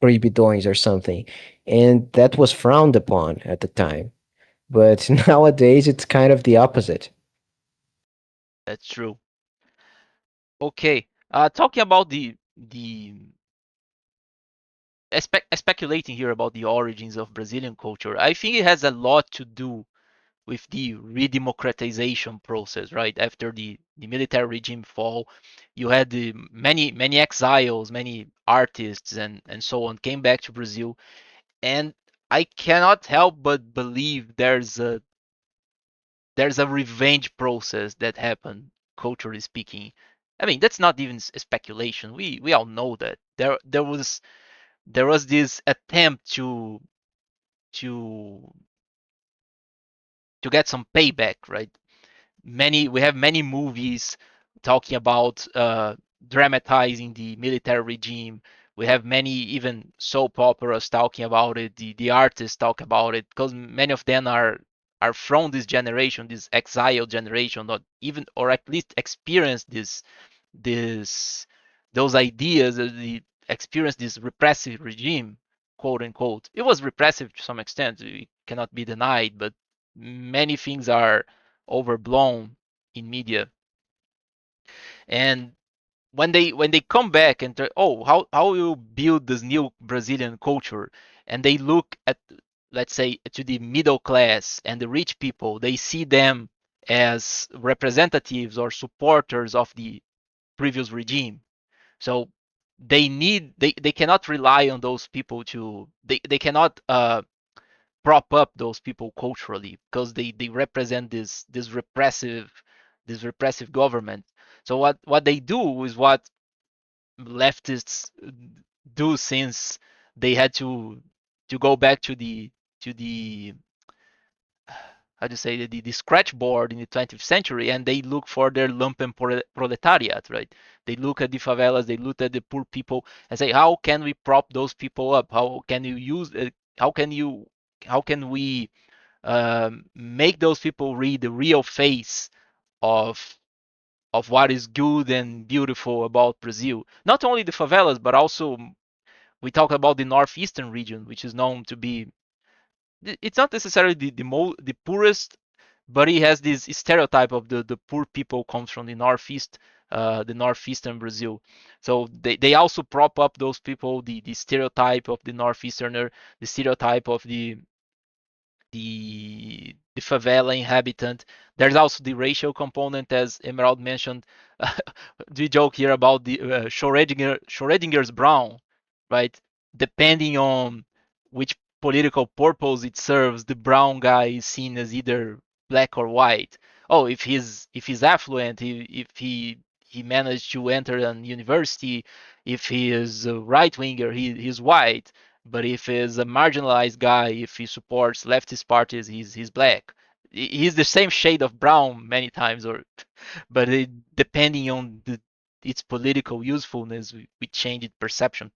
proibidões or something, and that was frowned upon at the time. But nowadays, it's kind of the opposite. That's true. Okay. Talking about the speculating here about the origins of Brazilian culture, I think it has a lot to do with the redemocratization process, right? After the military regime fall, you had the many exiles, many artists and so on came back to Brazil, and I cannot help but believe there's a revenge process that happened, culturally speaking. I mean, that's not even speculation. We all know that there was this attempt to to get some payback, right? We have many movies talking about dramatizing the military regime. We have many even soap operas talking about it. The artists talk about it because many of them are from this generation, this exiled generation, or even or at least experience this those ideas, the experience this repressive regime, quote unquote. It was repressive to some extent. It cannot be denied, but many things are overblown in media. And when they come back and oh, how you build this new Brazilian culture, and they look at, let's say, to the middle class and the rich people, they see them as representatives or supporters of the previous regime. So they cannot rely on those people to they cannot prop up those people culturally because they represent this repressive government. So what they do is what leftists do since they had to go back to the how do you say the scratch board in the 20th century, and they look for their lumpen proletariat, right? They look at the favelas, they look at the poor people and say, how can we prop those people up? How can you use it? How can we make those people read the real face of what is good and beautiful about Brazil? Not only the favelas, but also we talk about the northeastern region, which is known to be it's not necessarily the poorest, but he has this stereotype of the poor people comes from the northeastern Brazil. So they also prop up those people, the stereotype of the northeasterner, the stereotype of the favela inhabitant. There's also the racial component, as Emerald mentioned. We joke here about the Schrodinger's brown, right? Depending on which political purpose it serves, the brown guy is seen as either black or white. Oh, if he's affluent, if he managed to enter an university, if he is a right winger, he's white. But if he's a marginalized guy, if he supports leftist parties, he's black. He's the same shade of brown many times, or but depending on its political usefulness, we change its perception.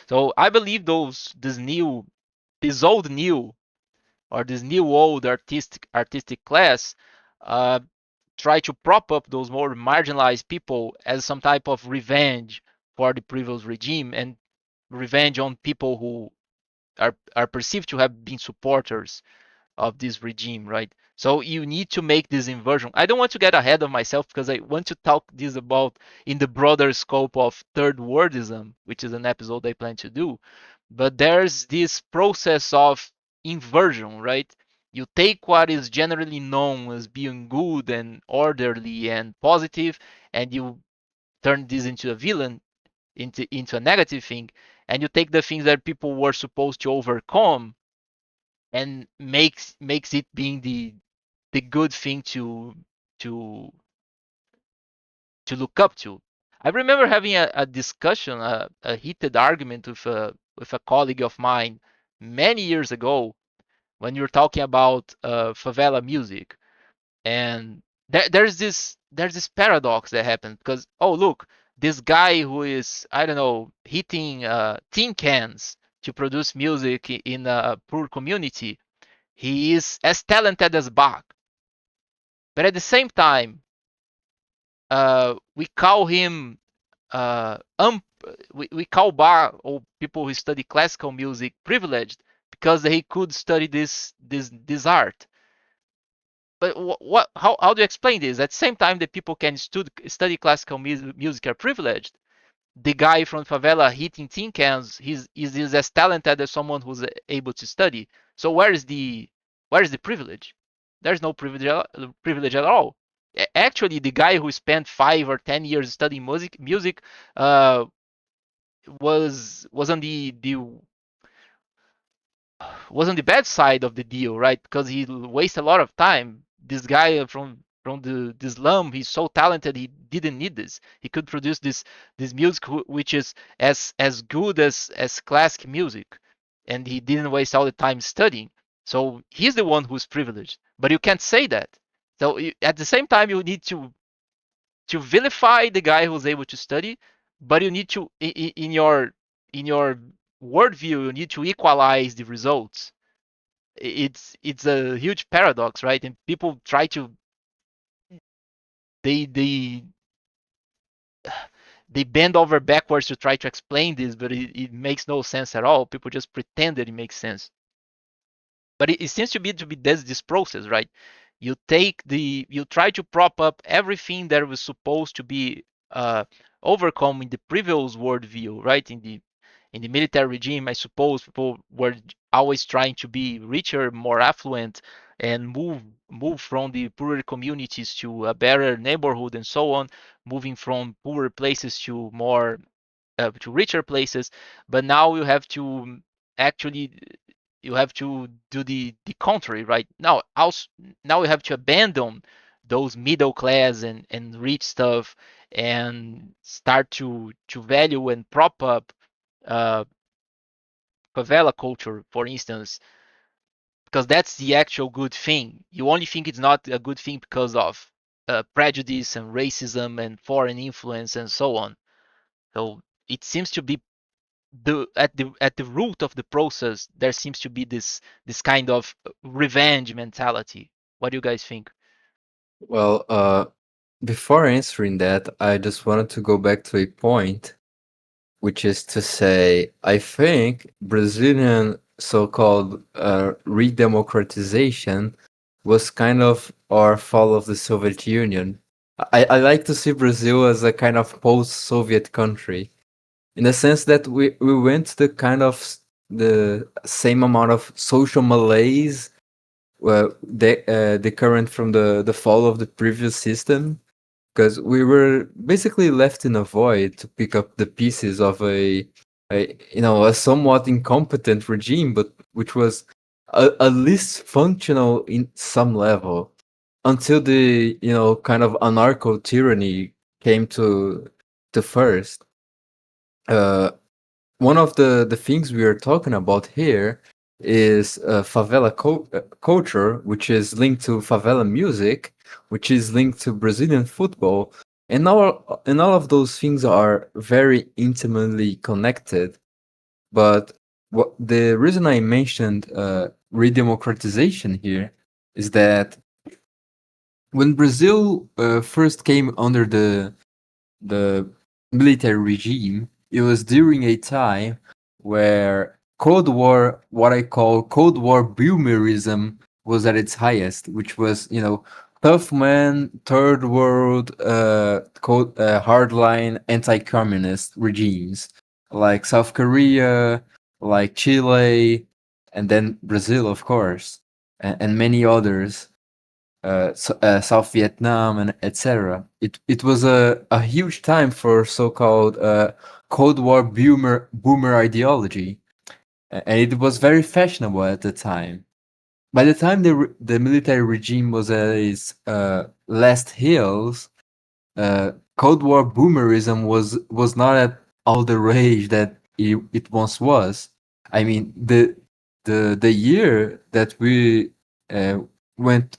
So I believe this old new or this new old artistic class uh, try to prop up those more marginalized people as some type of revenge for the previous regime and revenge on people who are perceived to have been supporters of this regime, right? So you need to make this inversion. I don't want to get ahead of myself because I want to talk this about in the broader scope of third worldism, which is an episode I plan to do. But there's this process of inversion, right? You take what is generally known as being good and orderly and positive, and you turn this into a villain, into a negative thing, and you take the things that people were supposed to overcome and makes it being the good thing to to look up to. I remember having a discussion, a heated argument with a colleague of mine many years ago when you were talking about favela music, and there's this paradox that happens because oh look, this guy who is I don't know hitting tin cans to produce music in a poor community, he is as talented as Bach, but at the same time, we call him uh, um, we call Bach or people who study classical music privileged because he could study this art. But what how do you explain this? At the same time that people can study classical music are privileged, the guy from favela hitting tin cans, he's as talented as someone who's able to study. So where is the privilege? There's no privilege at all. Actually, the guy who spent 5 or 10 years studying music uh, was on was on the bad side of the deal, right? Because he wasted a lot of time. This guy from the slum, he's so talented. He didn't need this. He could produce this music which is as good as classic music, and he didn't waste all the time studying. So he's the one who's privileged. But you can't say that. So at the same time, you need to vilify the guy who's able to study, but you need to in your worldview you need to equalize the results. It's a huge paradox, right? And people try to they they bend over backwards to try to explain this, but it makes no sense at all. People just pretend that it makes sense. But it seems to be this process, right? You try to prop up everything that was supposed to be overcome in the previous worldview, right? In the military regime, I suppose people were always trying to be richer, more affluent, and move from the poorer communities to a better neighborhood and so on, moving from poorer places to richer places. But now you have to actually you have to do the contrary, right? Now you have to abandon those middle class and rich stuff and start to value and prop up uh, favela culture, for instance, because that's the actual good thing. You only think it's not a good thing because of prejudice and racism and foreign influence and so on. So it seems to be at the root of the process there seems to be this kind of revenge mentality. What do you guys think? Well, before answering that, I just wanted to go back to a point, which is to say, I think Brazilian so-called redemocratization was kind of our fall of the Soviet Union. I like to see Brazil as a kind of post-Soviet country, in the sense that we went the kind of the same amount of social malaise, the current from the fall of the previous system, because we were basically left in a void to pick up the pieces of a somewhat incompetent regime, but which was at least functional in some level, until the kind of anarcho tyranny came to first. uh One of the things we are talking about here is culture, which is linked to favela music, which is linked to Brazilian football, and all of those things are very intimately connected. But the reason I mentioned redemocratization here is that when Brazil first came under the military regime, it was during a time where Cold War, what I call Cold War boomerism, was at its highest, which was, tough man, third world, hardline anti-communist regimes like South Korea, like Chile, and then Brazil, of course, and many others, South Vietnam, and etc. It was a huge time for so-called Cold War boomer ideology, and it was very fashionable at the time. By the time the military regime was at its last hills, Cold War boomerism was not at all the rage that it once was. I mean, the year that we uh, went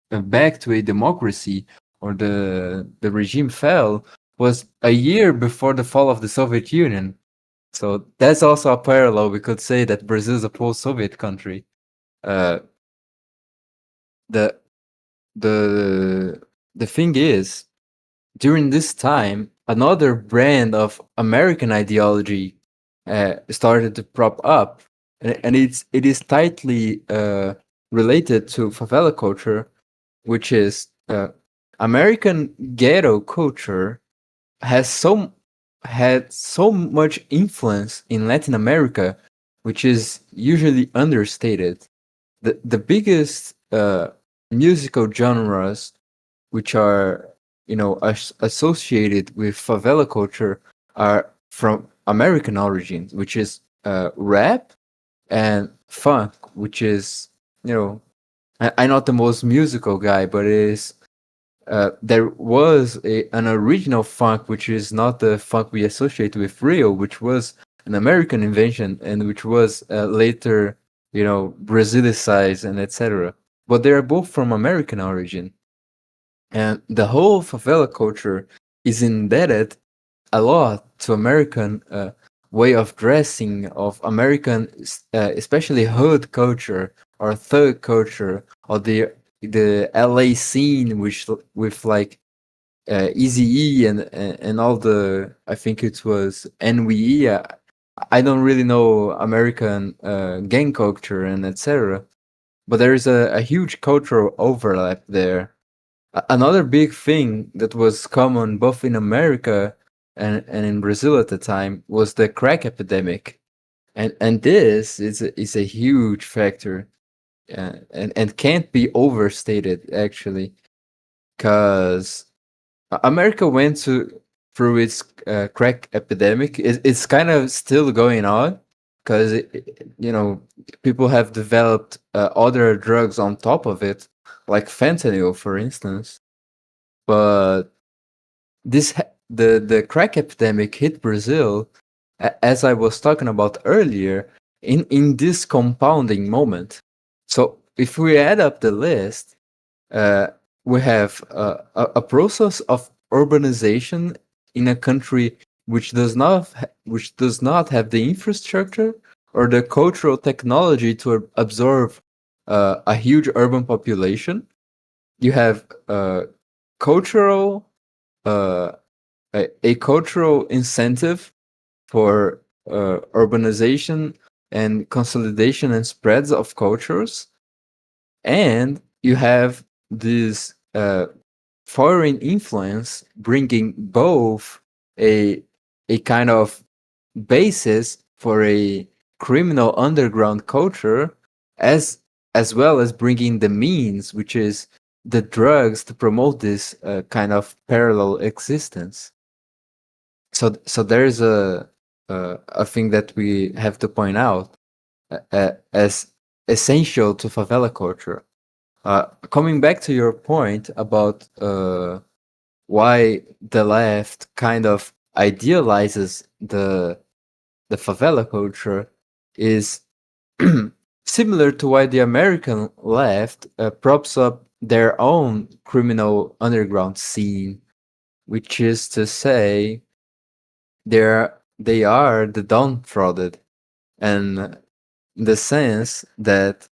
back to a democracy, or the regime fell, was a year before the fall of the Soviet Union. So that's also a parallel. We could say that Brazil is a post-Soviet country. Uh, the the the thing is, during this time, another brand of American ideology started to prop up, and it is tightly related to favela culture, which is American ghetto culture has had so much influence in Latin America, which is usually understated. The biggest musical genres which are associated with favela culture are from American origins, which is rap and funk, which is you know I'm not the most musical guy, but it is there was an original funk, which is not the funk we associate with Rio, which was an American invention and which was later, Brazilicized and etc. But they are both from American origin, and the whole favela culture is indebted a lot to American way of dressing, of American, especially hood culture or thug culture, or the LA scene, which with like Easy E and all the, I think it was NWE. I don't really know American gang culture and etc. But there is a huge cultural overlap there. Another big thing that was common both in America and in Brazil at the time was the crack epidemic, and this is a huge factor, and can't be overstated actually, because America went through its crack epidemic. It's kind of still going on because people have developed other drugs on top of it, like fentanyl, for instance. But the crack epidemic hit Brazil, as I was talking about earlier, in this compounding moment. So if we add up the list, uh, we have a process of urbanization in a country which does not have the infrastructure or the cultural technology to absorb a huge urban population. You have cultural uh, a cultural incentive for urbanization and consolidation and spreads of cultures, and you have this foreign influence bringing both a a kind of basis for a criminal underground culture, as as well as bringing the means, which is the drugs, to promote this kind of parallel existence. So there's a thing that we have to point out as essential to favela culture. Coming back to your point about why the left kind of idealizes the favela culture is similar to why the American left props up their own criminal underground scene, which is to say they are the downtrodden. and in the sense that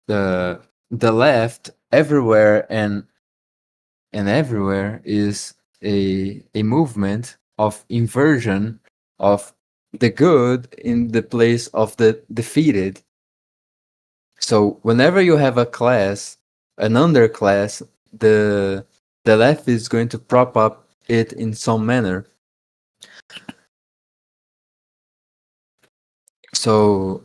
the left everywhere and everywhere is a movement of inversion of the good in the place of the defeated. So whenever you have a class, an underclass, the left is going to prop up it in some manner. So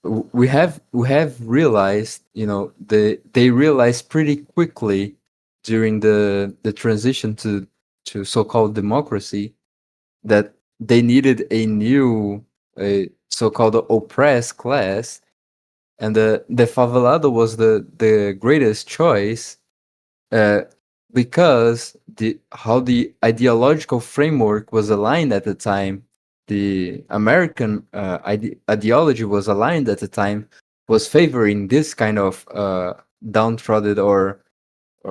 we have realized, they realized pretty quickly during the transition to so-called democracy that they needed a new so-called oppressed class, and the favelado was the greatest choice, uh, because the ideological framework was aligned at the time, the American ideology was aligned at the time, was favoring this kind of downtrodden or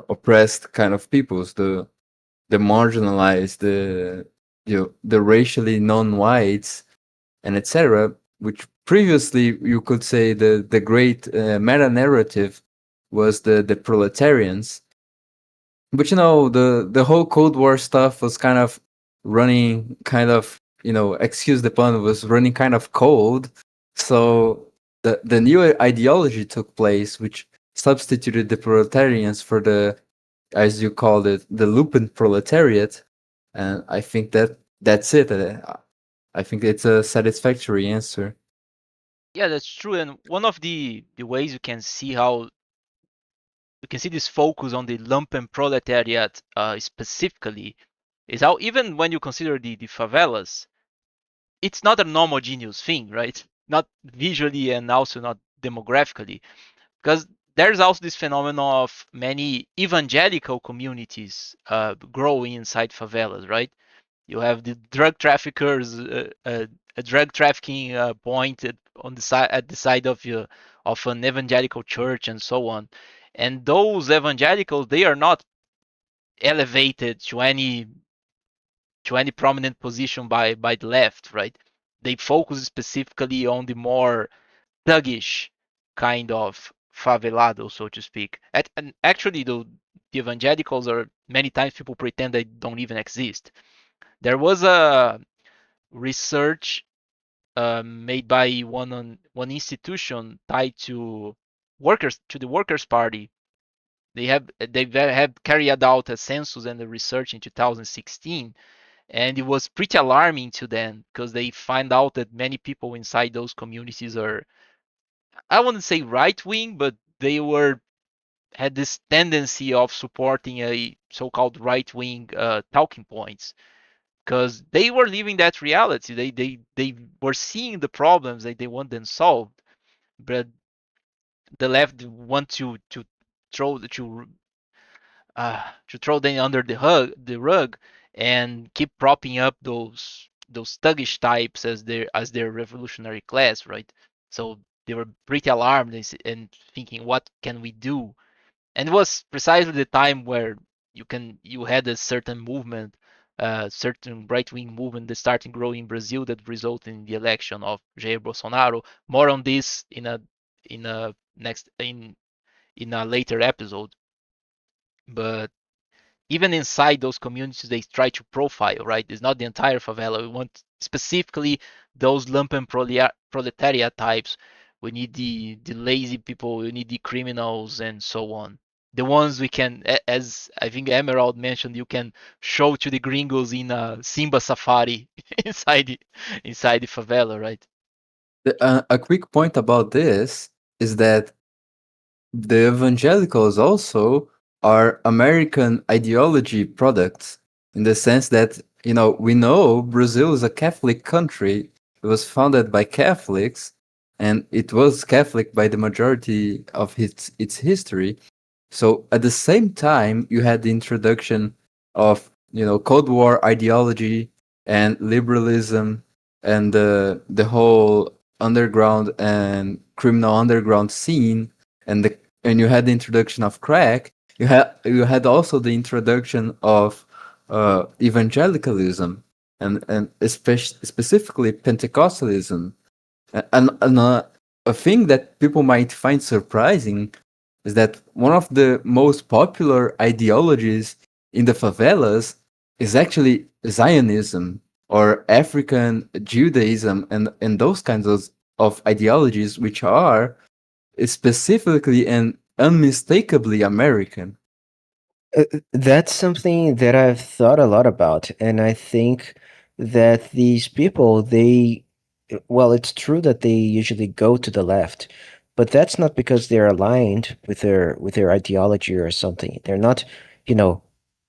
oppressed kind of peoples, the marginalized, the racially non-whites, and etc. Which previously you could say the great meta narrative was the proletarians. But the whole Cold War stuff was kind of running, kind of, excuse the pun, was running kind of cold. So the new ideology took place, which substituted the proletarians for the, as you called it, the lumpen proletariat. And I think that's it. I think it's a satisfactory answer. Yeah, that's true. And one of the ways you can see how you can see this focus on the lumpen proletariat specifically is how even when you consider the favelas, it's not an homogeneous thing, right? Not visually and also not demographically, because there's also this phenomenon of many evangelical communities growing inside favelas, right? You have the drug traffickers, a drug trafficking point on the side at the side of an evangelical church and so on. And those evangelicals, they are not elevated to any prominent position by the left, right? They focus specifically on the more thuggish kind of favelado, so to speak. And actually, the evangelicals are many times people pretend they don't even exist. There was a research made by one institution tied to workers to the Workers' Party. They have carried out a census and a research in 2016, and it was pretty alarming to them because they find out that many people inside those communities are, I wouldn't say right wing, but they were had this tendency of supporting a so-called right wing talking points because they were living that reality. They were seeing the problems that they want them solved, but the left want throw to throw them under the rug, and keep propping up those thuggish types as their revolutionary class, right? So they were pretty alarmed and thinking, what can we do? And it was precisely the time where you had a certain movement, certain right wing movement that started growing in Brazil that resulted in the election of Jair Bolsonaro. More on this in a next in a later episode. But even inside those communities, they try to profile, right? It's not the entire favela. We want specifically those lumpen proletariat types. We need the lazy people. We need the criminals and so on. The ones we can, as I think Emerald mentioned, you can show to the gringos in a Simba safari inside inside the favela, right? A quick point about this is that the evangelicals also are American ideology products, in the sense that, we know Brazil is a Catholic country. It was founded by Catholics, and it was Catholic by the majority of its history. So at the same time, you had the introduction of, Cold War ideology and liberalism, and the whole underground and criminal underground scene, and you had the introduction of crack. You had also the introduction of evangelicalism. and specifically Pentecostalism. And a thing that people might find surprising is that one of the most popular ideologies in the favelas is actually Zionism or African Judaism and those kinds of ideologies, which are specifically and unmistakably American. That's something that I've thought a lot about, and I think that these people, well, it's true that they usually go to the left, but that's not because they're aligned with their ideology or something. They're not, you know,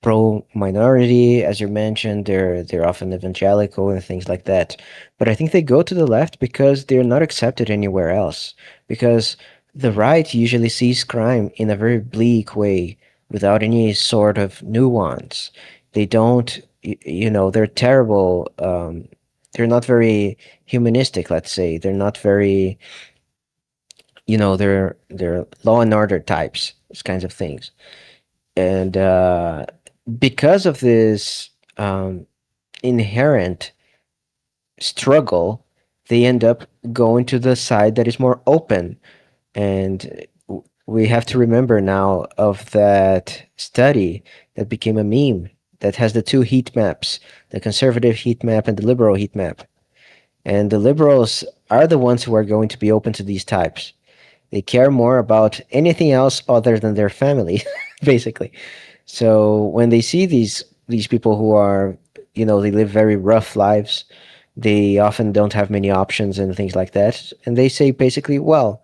pro minority, as you mentioned. They're often evangelical and things like that. But I think they go to the left because they're not accepted anywhere else. Because the right usually sees crime in a very bleak way without any sort of nuance. They don't, they're terrible. They're not very humanistic, let's say. They're not very, they're law and order types, these kinds of things. And because of this inherent struggle, they end up going to the side that is more open. And we have to remember now of that study that became a meme that has the two heat maps, the conservative heat map and the liberal heat map. And the liberals are the ones who are going to be open to these types. They care more about anything else other than their family, basically. So when they see these people who are, they live very rough lives, they often don't have many options and things like that, and they say basically, well,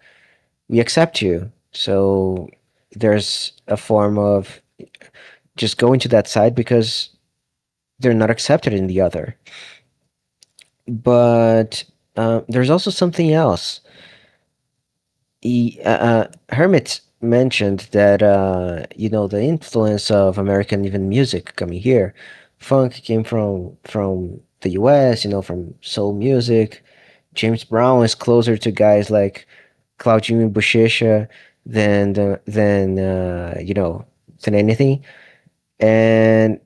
we accept you. So there's a form of just going to that side because they're not accepted in the other. But there's also something else. Hermit mentioned that the influence of American even music coming here. Funk came from the U.S. From soul music. James Brown is closer to guys like Claudinho Bochecha than anything. And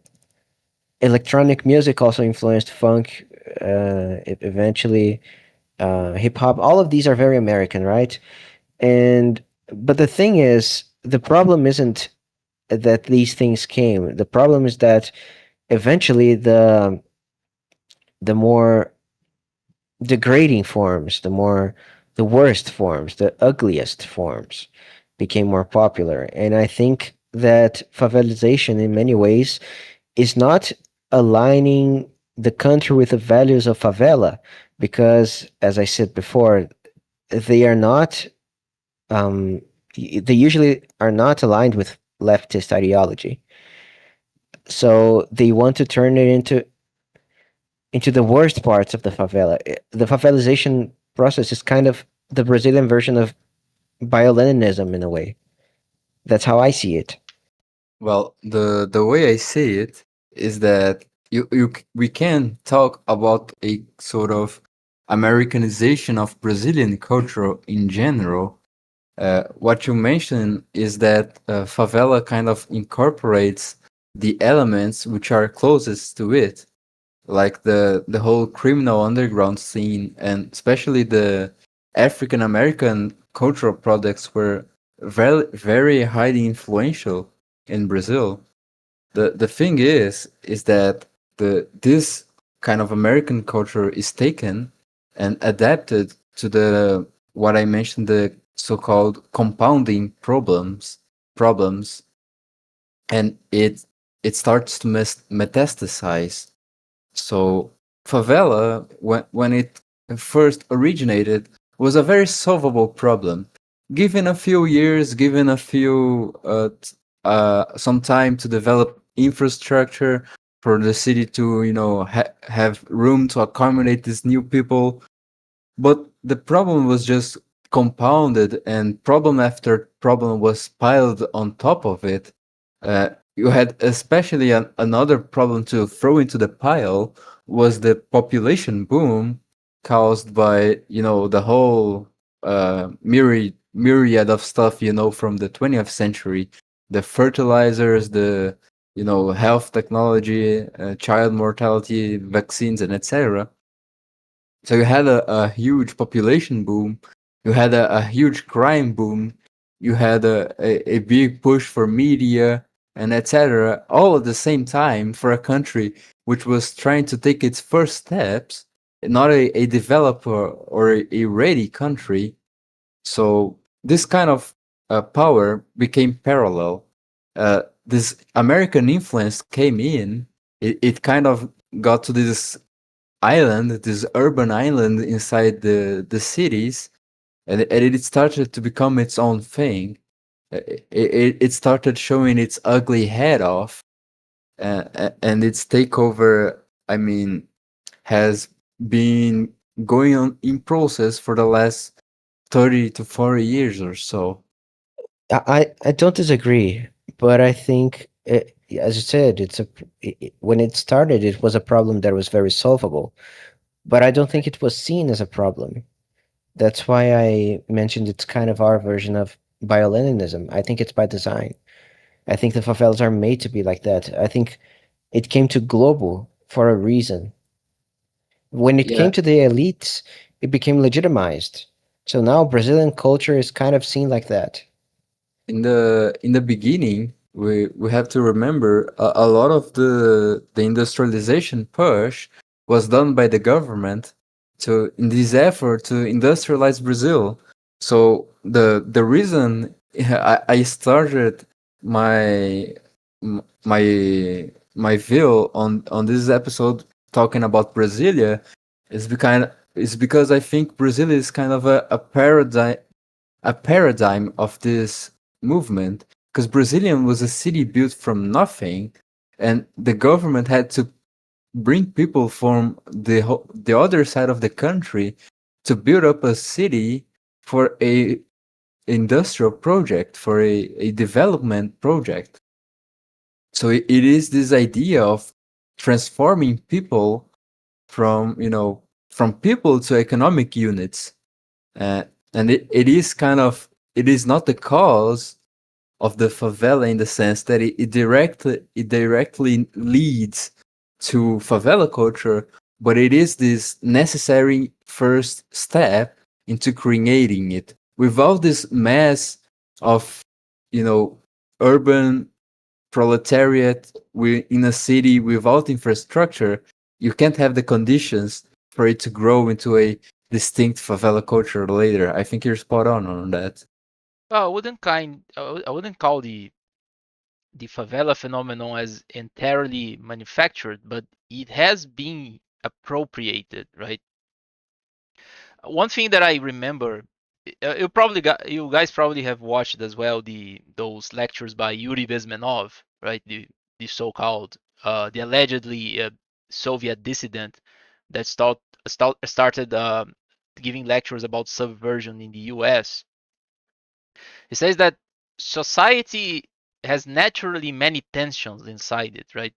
electronic music also influenced funk. Eventually, hip hop. All of these are very American, right? And but the thing is, the problem isn't that these things came. The problem is that eventually the more degrading forms, the worst forms, the ugliest forms became more popular. And I think that favelization in many ways is not aligning the country with the values of favela because as I said before, they are not they usually are not aligned with leftist ideology. So they want to turn it into the worst parts of the favela. The favelization process is kind of the Brazilian version of bio-Leninism in a way. That's how I see it. Well, the way I see it is that we can talk about a sort of Americanization of Brazilian culture in general. What you mentioned is that favela kind of incorporates the elements which are closest to it, like the whole criminal underground scene, and especially the African American cultural products were very highly influential in Brazil. The thing is that this kind of American culture is taken and adapted to the what I mentioned, the so-called compounding problems, and it starts to metastasize. So favela, when it first originated, was a very solvable problem. Given a few years, given a few some time to develop infrastructure for the city to have room to accommodate these new people, but the problem was just compounded, and problem after problem was piled on top of it. You had especially another problem to throw into the pile was the population boom caused by the whole myriad of stuff from the 20th century, the fertilizers, health technology, child mortality, vaccines, and etc. So you had a huge population boom, you had a huge crime boom, you had a big push for media and etc. All at the same time for a country which was trying to take its first steps, not a developer or a ready country. So this kind of power became parallel. This American influence came in. It kind of got to this island, this urban island inside the cities, and it started to become its own thing. It started showing its ugly head off, and its takeover. I mean, has been going on in process for the last 30 to 40 years or so. I don't disagree, but I think, as you said, when it started, it was a problem that was very solvable. But I don't think it was seen as a problem. That's why I mentioned it's kind of our version of bioleninism. I think it's by design. I think the favelas are made to be like that. I think it came to global for a reason. When it Yeah, came to the elites, it became legitimized. So now Brazilian culture is kind of seen like that. in the beginning, we have to remember a lot of the industrialization push was done by the government to in this effort to industrialize Brazil. So the reason I started my my view on this episode talking about Brasilia is because I think Brazil is kind of a paradigm of this movement, because Brazilian was a city built from nothing, and the government had to bring people from the other side of the country to build up a city for a industrial project, for a development project. So it is this idea of transforming people from people to economic units. uh, and it is not the cause of the favela in the sense that it directly leads to favela culture, but it is this necessary first step into creating it. Without this mass of you know urban proletariat in a city without infrastructure, you can't have the conditions for it to grow into a distinct favela culture later. I think you're spot on that. Well, I wouldn't call the favela phenomenon as entirely manufactured, but it has been appropriated, right? One thing that I remember, you guys probably have watched as well those lectures by Yuri Bezmenov, right? The so-called the allegedly Soviet dissident that started giving lectures about subversion in the U.S. He says that society has naturally many tensions inside it, right?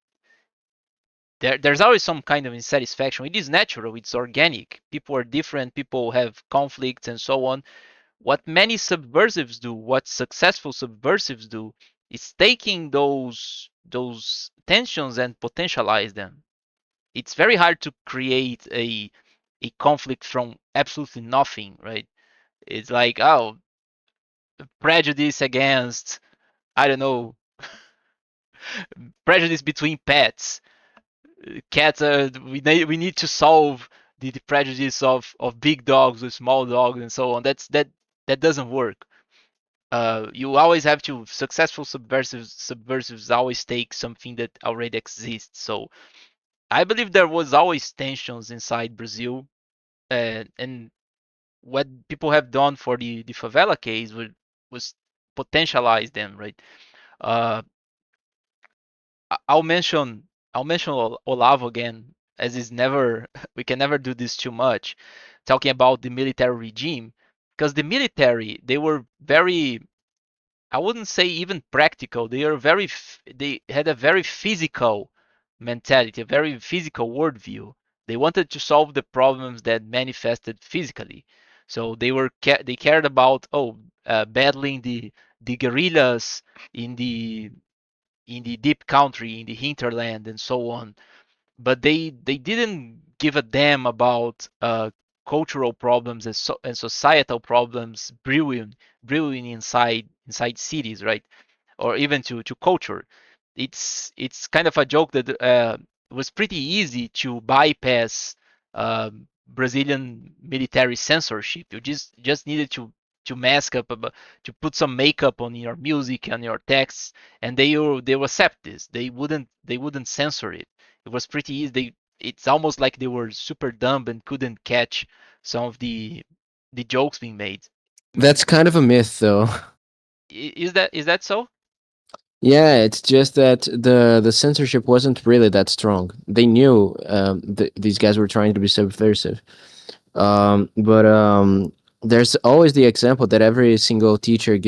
There's always some kind of insatisfaction. It is natural, it's organic. People are different, people have conflicts and so on. What many subversives do, what successful subversives do, is taking those tensions and potentialize them. It's very hard to create a conflict from absolutely nothing, right? It's like, oh, prejudice against, I don't know, prejudice between pets. Cats are, we need to solve the prejudice of big dogs with small dogs and so on. That doesn't work. You always have to successful subversives always take something that already exists. So I believe there was always tensions inside Brazil, and what people have done for the favela case was potentialize them, right? Uh, I'll mention Olavo again, as is never we can never do this too much, talking about the military regime, because the military they were very, I wouldn't say even practical. They had a very physical mentality, a very physical worldview. They wanted to solve the problems that manifested physically. So they cared about battling the guerrillas in the in the deep country, in the hinterland, and so on. But they didn't give a damn about cultural problems and societal problems brewing inside cities, right? Or even to culture. It's kind of a joke that it was pretty easy to bypass Brazilian military censorship. You just needed to mask up, to put some makeup on your music and your texts, and they will accept this. They wouldn't censor it. It was pretty easy. It's almost like they were super dumb and couldn't catch some of the jokes being made. That's kind of a myth, though. Is that so? Yeah, it's just that the censorship wasn't really that strong. They knew these guys were trying to be subversive, but there's always the example that every single history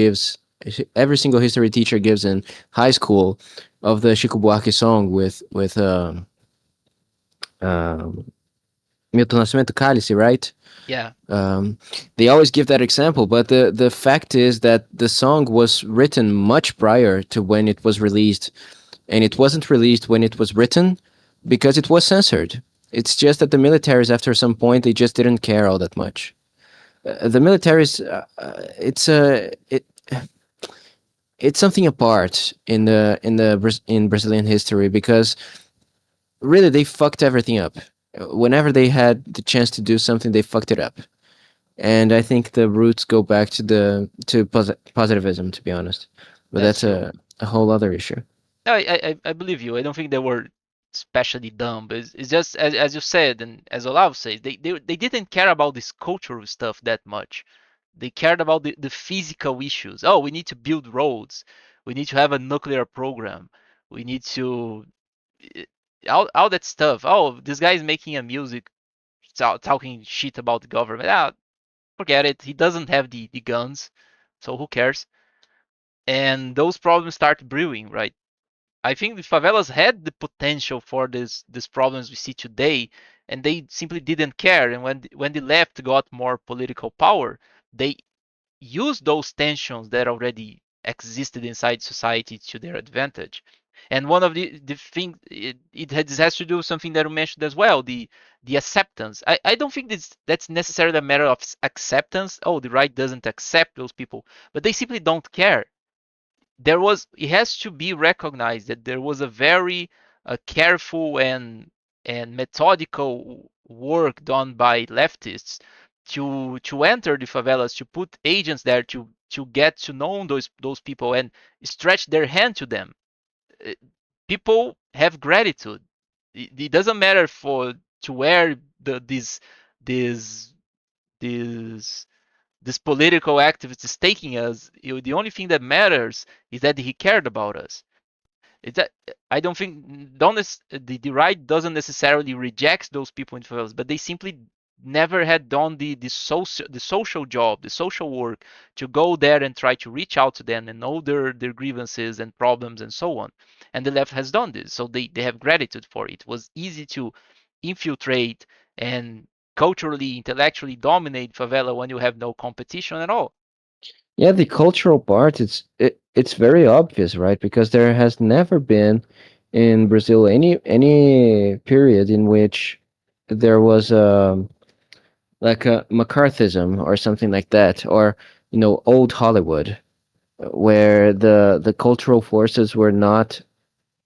teacher gives in high school, of the Chico Buarque song with Milton Nascimento Cálice, right? Yeah, Um, they always give that example, but the fact is that the song was written much prior to when it was released, and it wasn't released when it was written because it was censored. It's just that the militaries, after some point, they just didn't care all that much. The militaries, it's something apart in Brazilian history, because really they fucked everything up. Whenever they had the chance to do something, they fucked it up. And I think the roots go back to positivism, to be honest. But that's that's true. a whole other issue. No, I believe you. I don't think they were especially dumb. But it's just as you said, and as Olav says, they didn't care about this cultural stuff that much. They cared about the physical issues. Oh, we need to build roads. We need to have a nuclear program. We need to eh, all that stuff. Oh, this guy is making a music talking shit about the government. Ah, forget it. He doesn't have the guns, so who cares? And those problems start brewing, right? I think the favelas had the potential for these problems we see today, and they simply didn't care. And when the left got more political power, they used those tensions that already existed inside society to their advantage. And one of the things has to do with something that you mentioned as well, the acceptance. I don't think that's necessarily a matter of acceptance. Oh, the right doesn't accept those people, but they simply don't care. It has to be recognized that there was a very careful and methodical work done by leftists to enter the favelas, to put agents there to get to know those people and stretch their hand to them. Uh, People have gratitude. It doesn't matter for to where this this this political activist is taking us. The only thing that matters is that he cared about us. It's that I don't think don't the right doesn't necessarily reject those people in favelas, but they simply never had done the social job, the social work to go there and try to reach out to them and know their grievances and problems and so on. And the left has done this, so they have gratitude for it. It was easy to infiltrate and culturally, intellectually dominate favela when you have no competition at all. Yeah, the cultural part, it's very obvious, right? Because there has never been in Brazil any period in which there was like a McCarthyism or something like that, or old Hollywood, where the cultural forces were not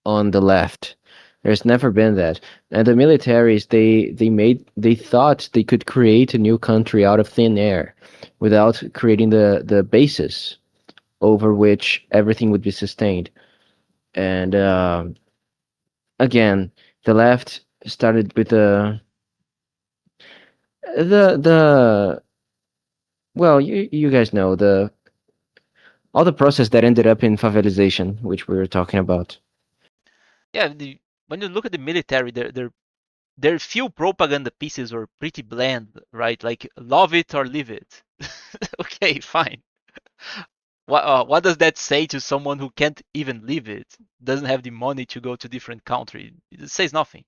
on the left. There's never been that. And the militaries, they thought they could create a new country out of thin air without creating the basis over which everything would be sustained. And again, the left started with the well, you guys know the all the process that ended up in favelization, which we were talking about. Yeah, when you look at the military, their few propaganda pieces were pretty bland, right? Like love it or leave it. Okay, fine. What does that say to someone who can't even leave it? Doesn't have the money to go to different country? It says nothing.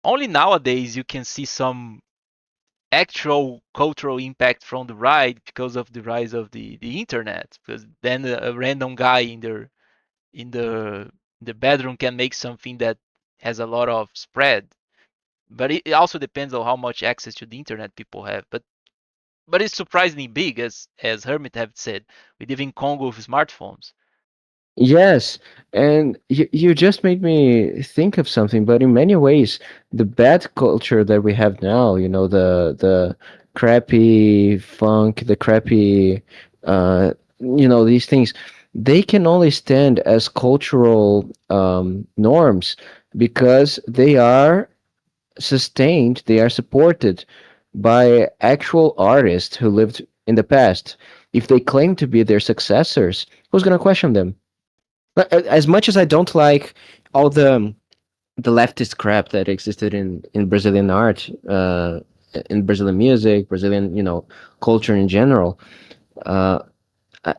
Only nowadays you can see some actual cultural impact from the right because of the rise of the internet. Because then a random guy in there in the bedroom can make something that has a lot of spread. But it also depends on how much access to the internet people have. But it's surprisingly big, as Hermit have said. We live in Congo with smartphones. Yes, and you just made me think of something, but in many ways, the bad culture that we have now, the crappy funk, the crappy, these things, they can only stand as cultural norms because they are sustained, they are supported by actual artists who lived in the past. If they claim to be their successors, who's going to question them? As much as I don't like all the leftist crap that existed in Brazilian art, in Brazilian music, Brazilian culture in general, uh,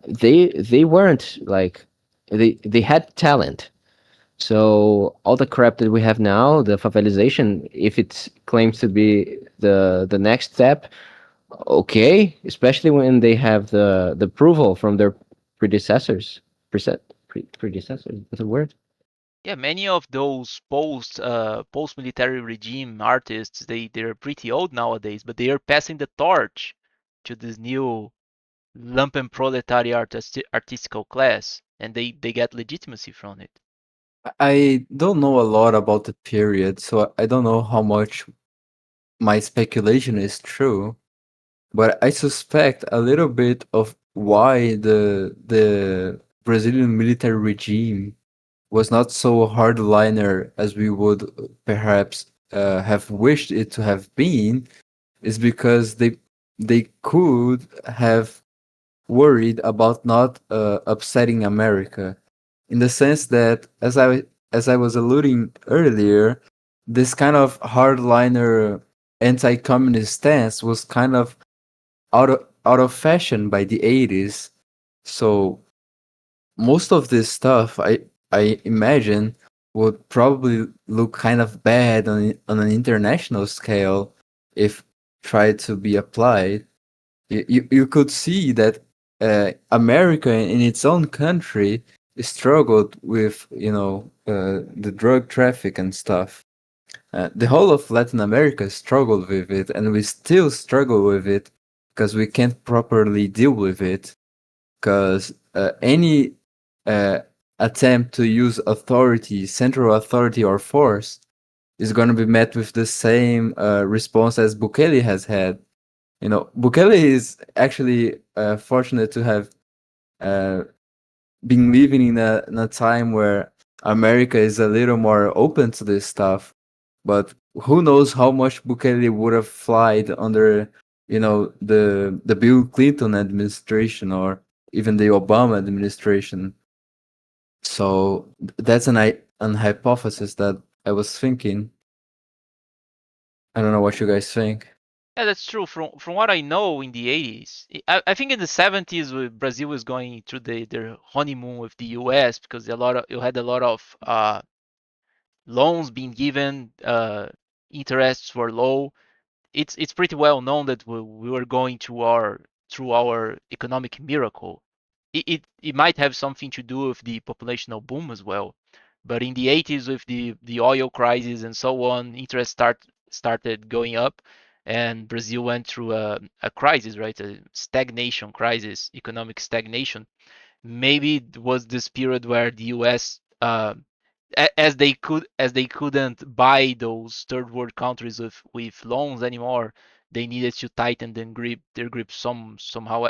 they weren't like they had talent. So all the crap that we have now, the favelization, if it claims to be the next step, okay, especially when they have the approval from their predecessors, predecessors. That's a word. Yeah, many of those post-military regime artists, they're pretty old nowadays, but they are passing the torch to this new lumpen proletariat artistical class, and they get legitimacy from it. I don't know a lot about the period, so I don't know how much my speculation is true, but I suspect a little bit of why the Brazilian military regime was not so hardliner as we would perhaps have wished it to have been, is because they could have worried about not upsetting America, in the sense that as I was alluding earlier, this kind of hardliner anti-communist stance was kind of out of fashion by the 80s. So most of this stuff I imagine would probably look kind of bad on an international scale if tried to be applied. You could see that America in its own country struggled with the drug traffic and stuff. The whole of Latin America struggled with it, and we still struggle with it because we can't properly deal with it. Because any uh, attempt to use authority, central authority or force, is going to be met with the same response as Bukele has had. Bukele is actually fortunate to have uh, been living in a time where America is a little more open to this stuff. But who knows how much Bukele would have flied under, the Bill Clinton administration or even the Obama administration. So that's an hypothesis that I was thinking. I don't know what you guys think. Yeah, that's true. From what I know, in the 80s, I think in the 70s, Brazil was going through their honeymoon with the US because you had a lot of loans being given, interests were low. It's pretty well known that we were going through our economic miracle. It might have something to do with the populational boom as well. But in the 80s, with the oil crisis and so on, interest started going up, and Brazil went through a crisis, right? A stagnation crisis, economic stagnation. Maybe it was this period where the US, as they couldn't buy those third world countries with loans anymore, they needed to tighten their grip somehow,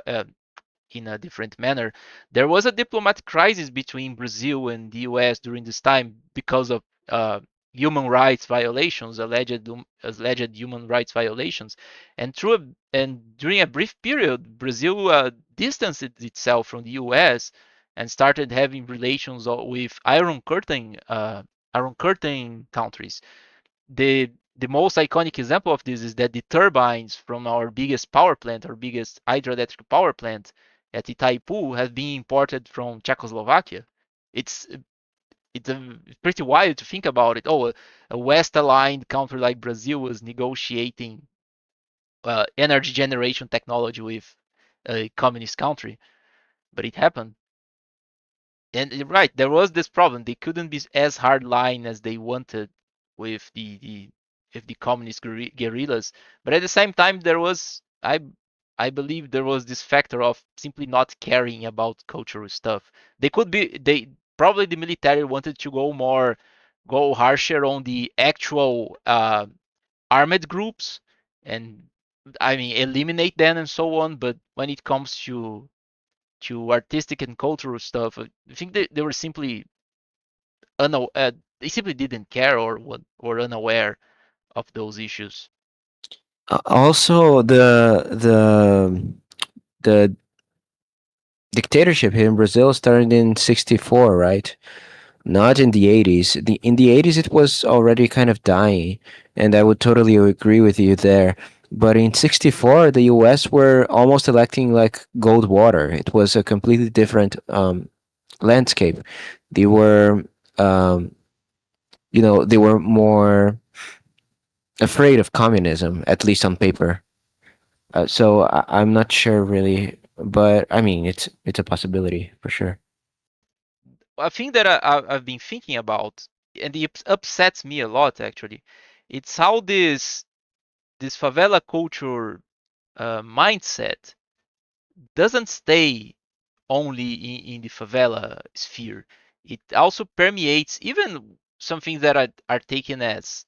in a different manner. There was a diplomatic crisis between Brazil and the US during this time because of uh, human rights violations, alleged human rights violations, and during a brief period, Brazil distanced itself from the US and started having relations with Iron Curtain countries. The most iconic example of this is that the turbines from our biggest power plant, our biggest hydroelectric power plant at Itaipu, have been imported from Czechoslovakia. It's it's pretty wild to think about it. Oh, a West-aligned country like Brazil was negotiating energy generation technology with a communist country, but it happened. And right, there was this problem. They couldn't be as hard line as they wanted with the communist guerrillas, but at the same time, there was I believe there was this factor of simply not caring about cultural stuff. They probably the military wanted to go harsher on the actual armed groups and I mean eliminate them and so on. But when it comes to artistic and cultural stuff, I think they were simply they simply didn't care or unaware of those issues. Also, the dictatorship here in Brazil started in '64, right? Not in the '80s. In the '80s, it was already kind of dying, and I would totally agree with you there. But in '64, the U.S. were almost electing like Goldwater. It was a completely different landscape. They were, um, they were more afraid of communism, at least on paper. So I'm not sure really, but I mean, it's a possibility for sure. A thing that I've been thinking about, and it upsets me a lot actually, it's how this favela culture mindset doesn't stay only in the favela sphere. It also permeates even some things that are taken as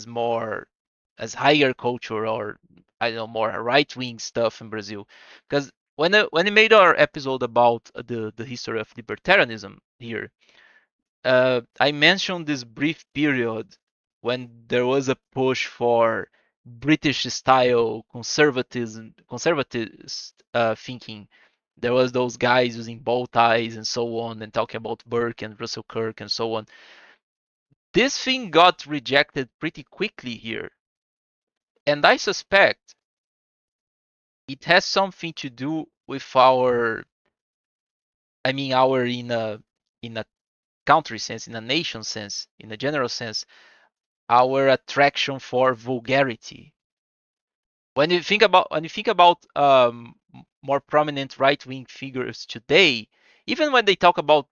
more as higher culture or I don't know more right wing stuff in Brazil. Because when we made our episode about the history of libertarianism here, I mentioned this brief period when there was a push for British style conservatist thinking. There was those guys using bow ties and so on, and talking about Burke and Russell Kirk and so on. This thing got rejected pretty quickly here, and I suspect it has something to do with I mean, our in a country sense, in a nation sense, in a general sense, our attraction for vulgarity. When you think about more prominent right wing figures today, even when they talk about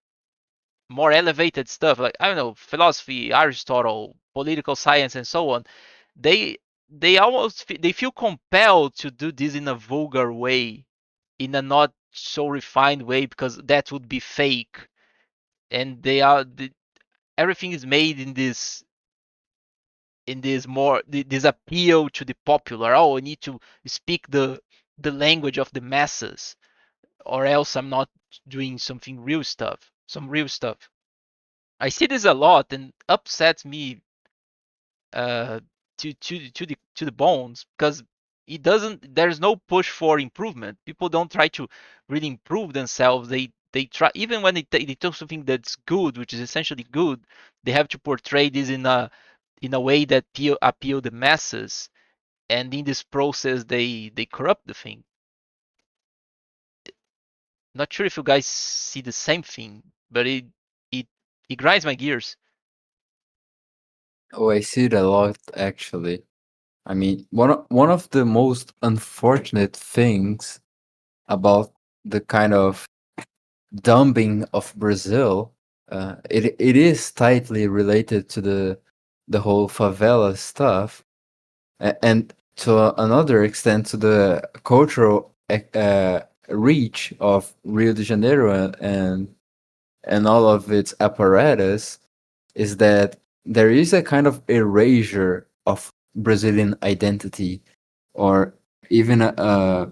more elevated stuff like I don't know philosophy, Aristotle, political science, and so on, they they feel compelled to do this in a vulgar way, in a not so refined way because that would be fake, and everything is made in this more this appeal to the popular. Oh, I need to speak the language of the masses, or else I'm not doing some real stuff. I see this a lot and upsets me uh, to the bones because it doesn't. There's no push for improvement. People don't try to really improve themselves. They try even when they do something that's good, which is essentially good. They have to portray this in a way that appeal the masses, and in this process they corrupt the thing. Not sure if you guys see the same thing, but it it grinds my gears. Oh, I see it a lot actually. I mean, one of the most unfortunate things about the kind of dumping of Brazil, it is tightly related to the whole favela stuff, and to another extent to the cultural reach of Rio de Janeiro and all of its apparatus, is that there is a kind of erasure of Brazilian identity, or even a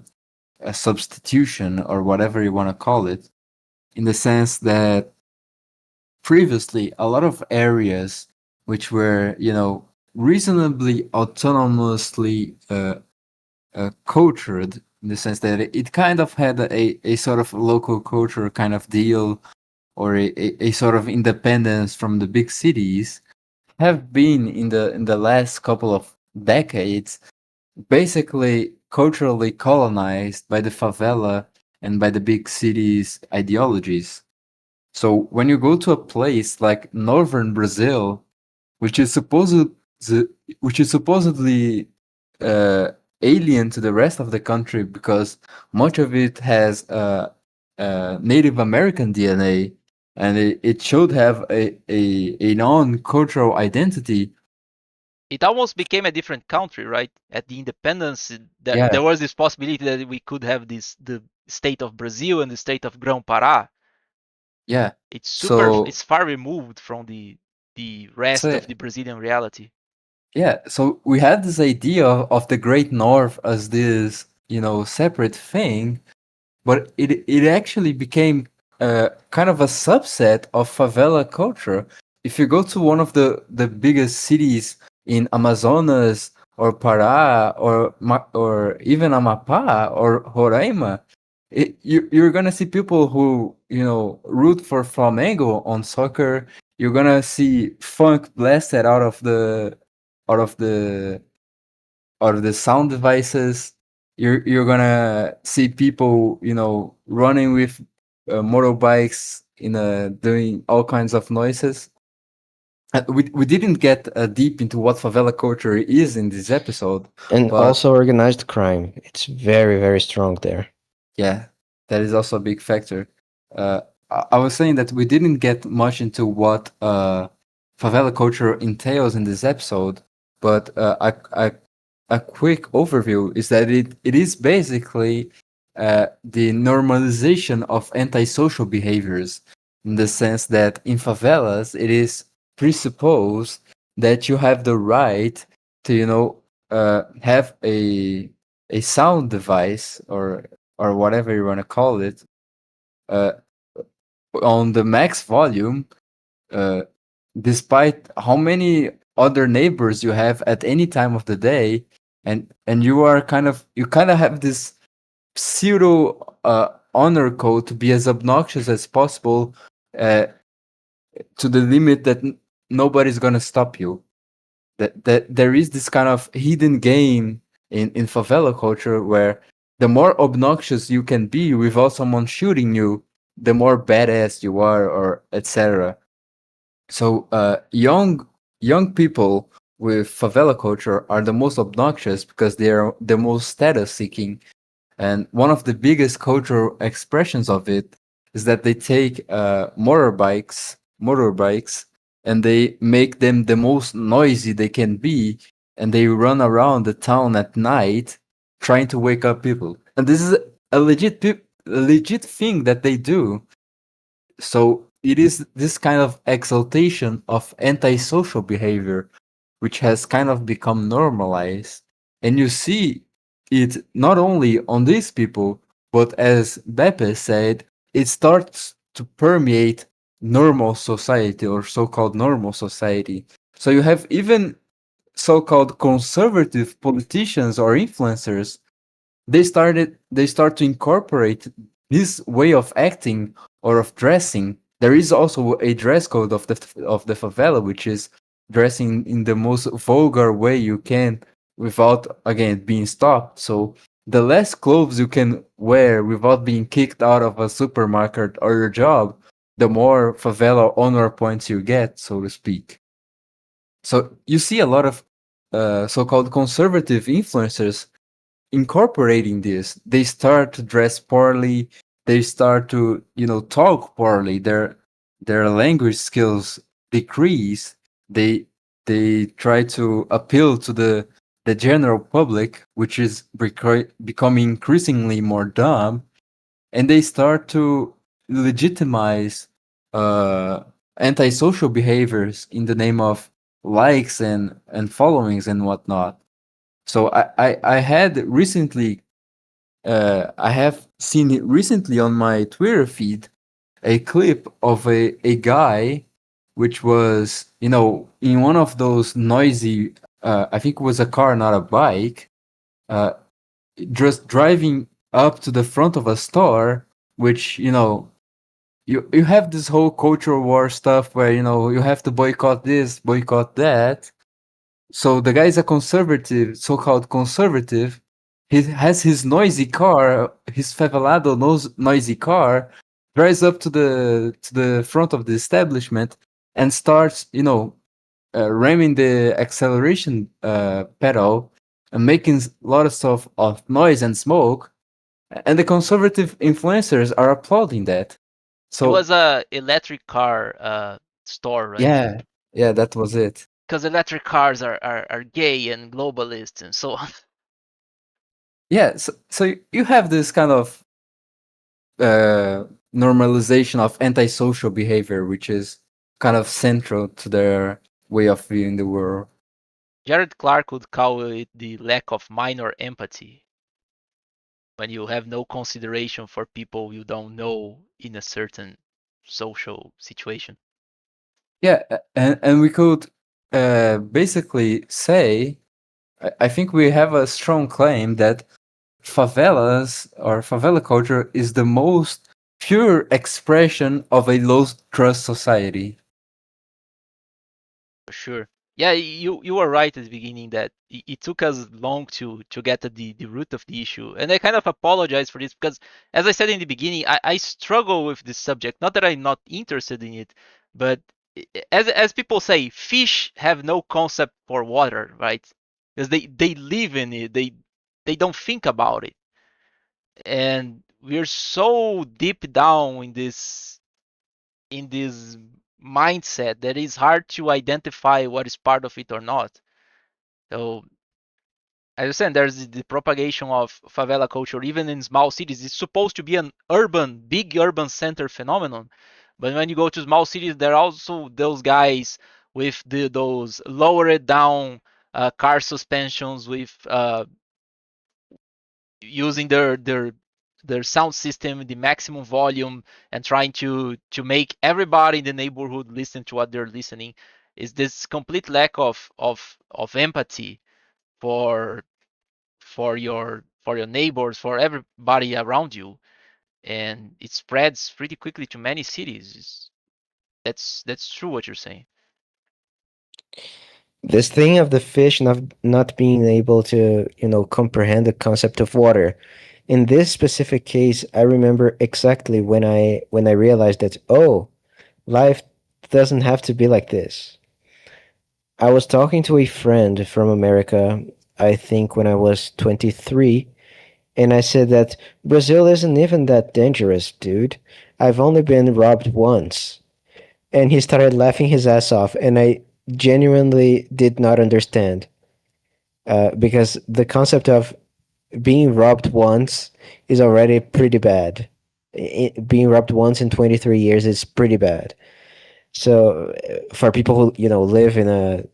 substitution, or whatever you want to call it, in the sense that previously a lot of areas which were, reasonably autonomously cultured, in the sense that it kind of had a sort of local culture kind of deal, or a sort of independence from the big cities, have been in the last couple of decades basically culturally colonized by the favela and by the big cities ideologies. So when you go to a place like northern Brazil, which is which is supposedly uh, alien to the rest of the country because much of it has Native American DNA, and it should have a non-cultural identity. It almost became a different country, right? At the independence, there Yeah, was this possibility that we could have this the state of Brazil and the state of Grão Pará. yeah. It's So far removed from the rest so of the Brazilian reality. yeah, so we had this idea of the Great North as this, separate thing, but it actually became kind of a subset of favela culture. If you go to one of the biggest cities in Amazonas or Pará or even Amapá or Roraima, you're gonna see people who root for Flamengo on soccer. You're gonna see funk blasted out of the out of the sound devices. You're gonna see people, running with motorbikes doing all kinds of noises. We didn't get deep into what favela culture is in this episode, And but also organized crime. It's very, very strong there. yeah, that is also a big factor. I was saying that we didn't get much into what favela culture entails in this episode, but a quick overview is that it is basically the normalization of antisocial behaviors, in the sense that in favelas it is presupposed that you have the right to have a sound device or whatever you want to call it uh, on the max volume, uh, despite how many other neighbors you have at any time of the day, and you kind of have this pseudo honor code to be as obnoxious as possible, uh, to the limit that nobody's gonna stop you. That there is this kind of hidden game in favela culture where the more obnoxious you can be without someone shooting you, the more badass you are, or etc. So young people with favela culture are the most obnoxious because they are the most status seeking, and one of the biggest cultural expressions of it is that they take motorbikes, and they make them the most noisy they can be, and they run around the town at night trying to wake up people. And this is a legit thing that they do. So it is this kind of exaltation of antisocial behavior which has kind of become normalized. And you see it not only on these people, but as Beppe said, it starts to permeate normal society, or so called normal society. So you have even so called conservative politicians or influencers, they start to incorporate this way of acting or of dressing. There is also a dress code of the favela, which is dressing in the most vulgar way you can without again being stopped. So the less clothes you can wear without being kicked out of a supermarket or your job, the more favela honor points you get, so to speak. So you see a lot of so-called conservative influencers incorporating this. They start to dress poorly, they start to talk poorly, their language skills decrease, they they try to appeal to the general public, which is becoming increasingly more dumb, and they start to legitimize uh, antisocial behaviors in the name of likes and followings and whatnot. So I had recently, I have seen it recently on my Twitter feed, a clip of a guy which was, in one of those noisy, I think it was a car, not a bike, uh, just driving up to the front of a store, which, you have this whole cultural war stuff where, you have to boycott this, boycott that. So the guy is a conservative, so-called conservative. He has his noisy car, his favelado noisy car, drives up to the front of the establishment and starts, ramming the acceleration pedal and making a lot of stuff of noise and smoke. And the conservative influencers are applauding that. It So was a electric car store, right? yeah, yeah, that was it. Because electric cars are gay and globalist and so on. Yeah, so you have this kind of uh, normalization of antisocial behavior, which is kind of central to their way of viewing the world. Jared Clark would call it the lack of minor empathy when you have no consideration for people you don't know in a certain social situation. Yeah, and we could basically say, I think we have a strong claim that favelas or favela culture is the most pure expression of a low trust society. For sure. Yeah, you were right at the beginning that it took us long to get to the root of the issue. And I kind of apologize for this because as I said in the beginning, I struggle with this subject. Not that I'm not interested in it, but as people say, fish have no concept for water, right? Because they live in it. They don't think about it. And we're so deep down in this mindset that it's hard to identify what is part of it or not. So, as I said, there's the propagation of favela culture even in small cities. It's supposed to be an big urban center phenomenon, but when you go to small cities, there are also those guys with those lowered down car suspensions with using their sound system the maximum volume and trying to make everybody in the neighborhood listen to what they're listening is this complete lack of empathy for for your neighbors, for everybody around you, and it spreads pretty quickly to many cities. That's true what you're saying. This thing of the fish not being able to, comprehend the concept of water. In this specific case, I remember exactly when I realized that, oh, life doesn't have to be like this. I was talking to a friend from America, I think when I was 23, and I said that Brazil isn't even that dangerous, dude. I've only been robbed once. And he started laughing his ass off, and I genuinely did not understand. Because the concept of being robbed once is already pretty bad. Being robbed once in 23 years is pretty bad. So for people who live in a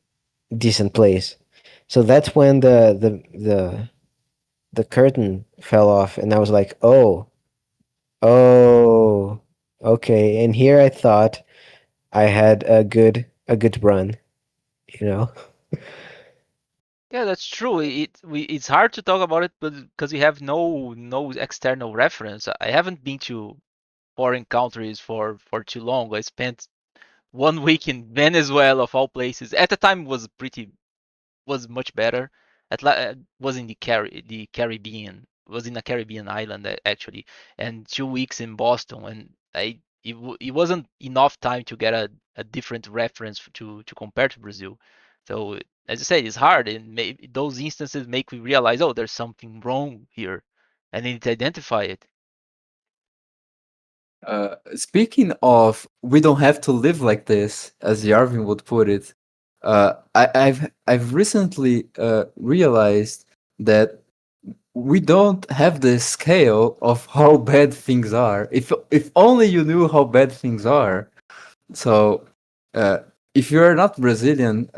decent place, so that's when the curtain fell off, and I was like, oh, okay. And here I thought I had a good run, you know. Yeah, that's true. It's hard to talk about it, but because we have no external reference. I haven't been to foreign countries for too long. I spent 1 week in Venezuela of all places. At the time was much better. Was in the Caribbean. Was in a Caribbean island actually, and 2 weeks in Boston. And it wasn't enough time to get a different reference to compare to Brazil. So as I said, it's hard, and maybe those instances make me realize, oh, there's something wrong here, and I need to identify it. Speaking of, we don't have to live like this, as Yarvin would put it. I've recently realized that we don't have the scale of how bad things are. If only you knew how bad things are. So, uh, if you are not Brazilian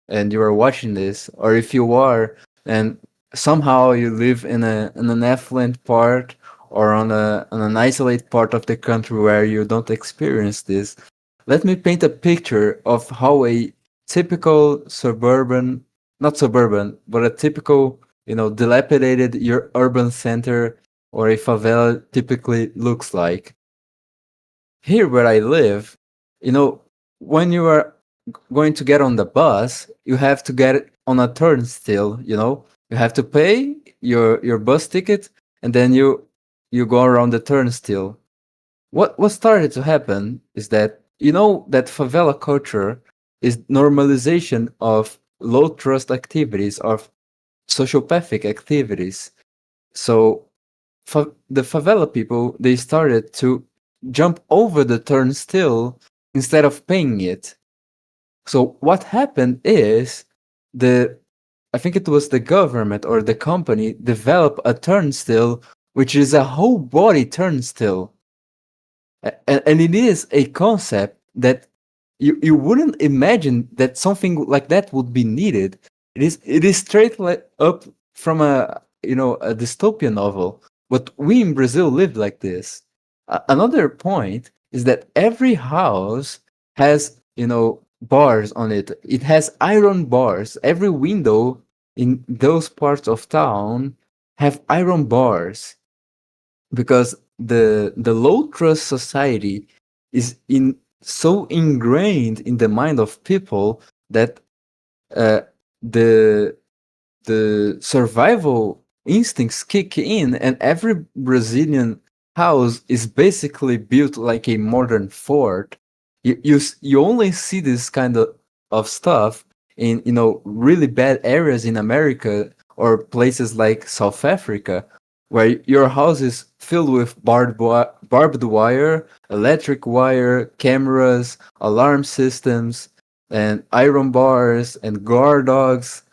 and you are watching this, or if you are and somehow you live in an affluent part or on an isolated part of the country where you don't experience this, let me paint a picture of how a typical suburban, not suburban, but a typical, dilapidated your urban center or a favela typically looks like. Here where I live, you know, when you are going to get on the bus, you have to get on a turnstile, You have to pay your bus ticket and then you go around the turnstile. What started to happen is that that favela culture is normalization of low trust activities, of sociopathic activities. So the favela people, they started to jump over the turnstile instead of paying it. So what happened is the I think it was the government or the company developed a turnstile which is a whole body turnstile. And it is a concept that you wouldn't imagine that something like that would be needed. It is straight up from a dystopian novel. But we in Brazil lived like this. Another point is that every house has bars on it. It has iron bars. Every window in those parts of town have iron bars because the low trust society is in so ingrained in the mind of people that uh, the the survival instincts kick in, and every Brazilian house is basically built like a modern fort. You only see this kind of stuff in really bad areas in America or places like South Africa, where your house is filled with barbed wire, electric wire, cameras, alarm systems, and iron bars and guard dogs,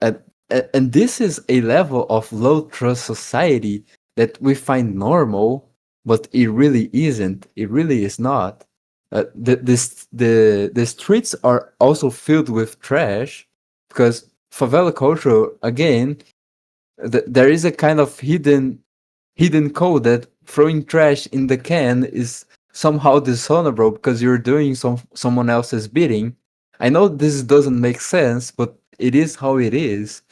and, and this is a level of low trust society that we find normal, but it really isn't. It really is not. The streets are also filled with trash because favela culture, again, there is a kind of hidden code that throwing trash in the can is somehow dishonorable because you're doing someone else's bidding. I know this doesn't make sense, but it is how it is.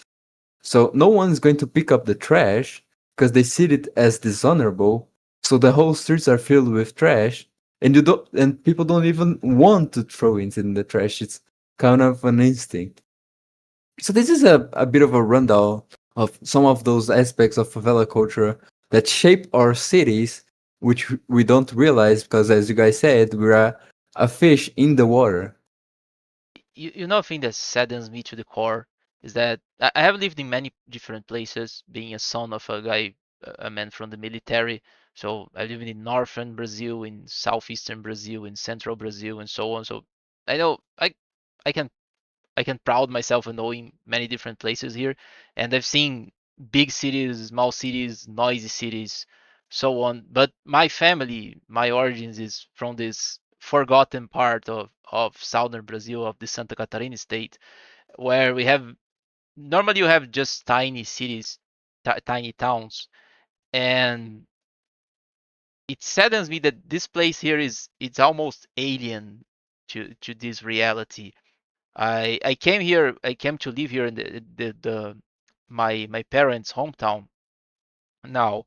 So no one's going to pick up the trash because they see it as dishonorable. So the whole streets are filled with trash, and people don't even want to throw it in the trash. It's kind of an instinct. So this is a bit of a rundown of some of those aspects of favela culture that shape our cities, which we don't realize because, as you guys said, we're a fish in the water. You know, a thing that saddens me to the core is that I have lived in many different places, being a son of a guy, a man from the military. So I lived in northern Brazil, in southeastern Brazil, in central Brazil, and so on. So I know I can I can proud myself in knowing many different places here, and I've seen big cities, small cities, noisy cities, so on. But my family, my origins is from this forgotten part of southern Brazil, of the Santa Catarina state, where we have normally you have just tiny cities, tiny towns, and it saddens me that this place here is it's almost alien to this reality. I came here. I came to live here in the my parents' hometown. Now,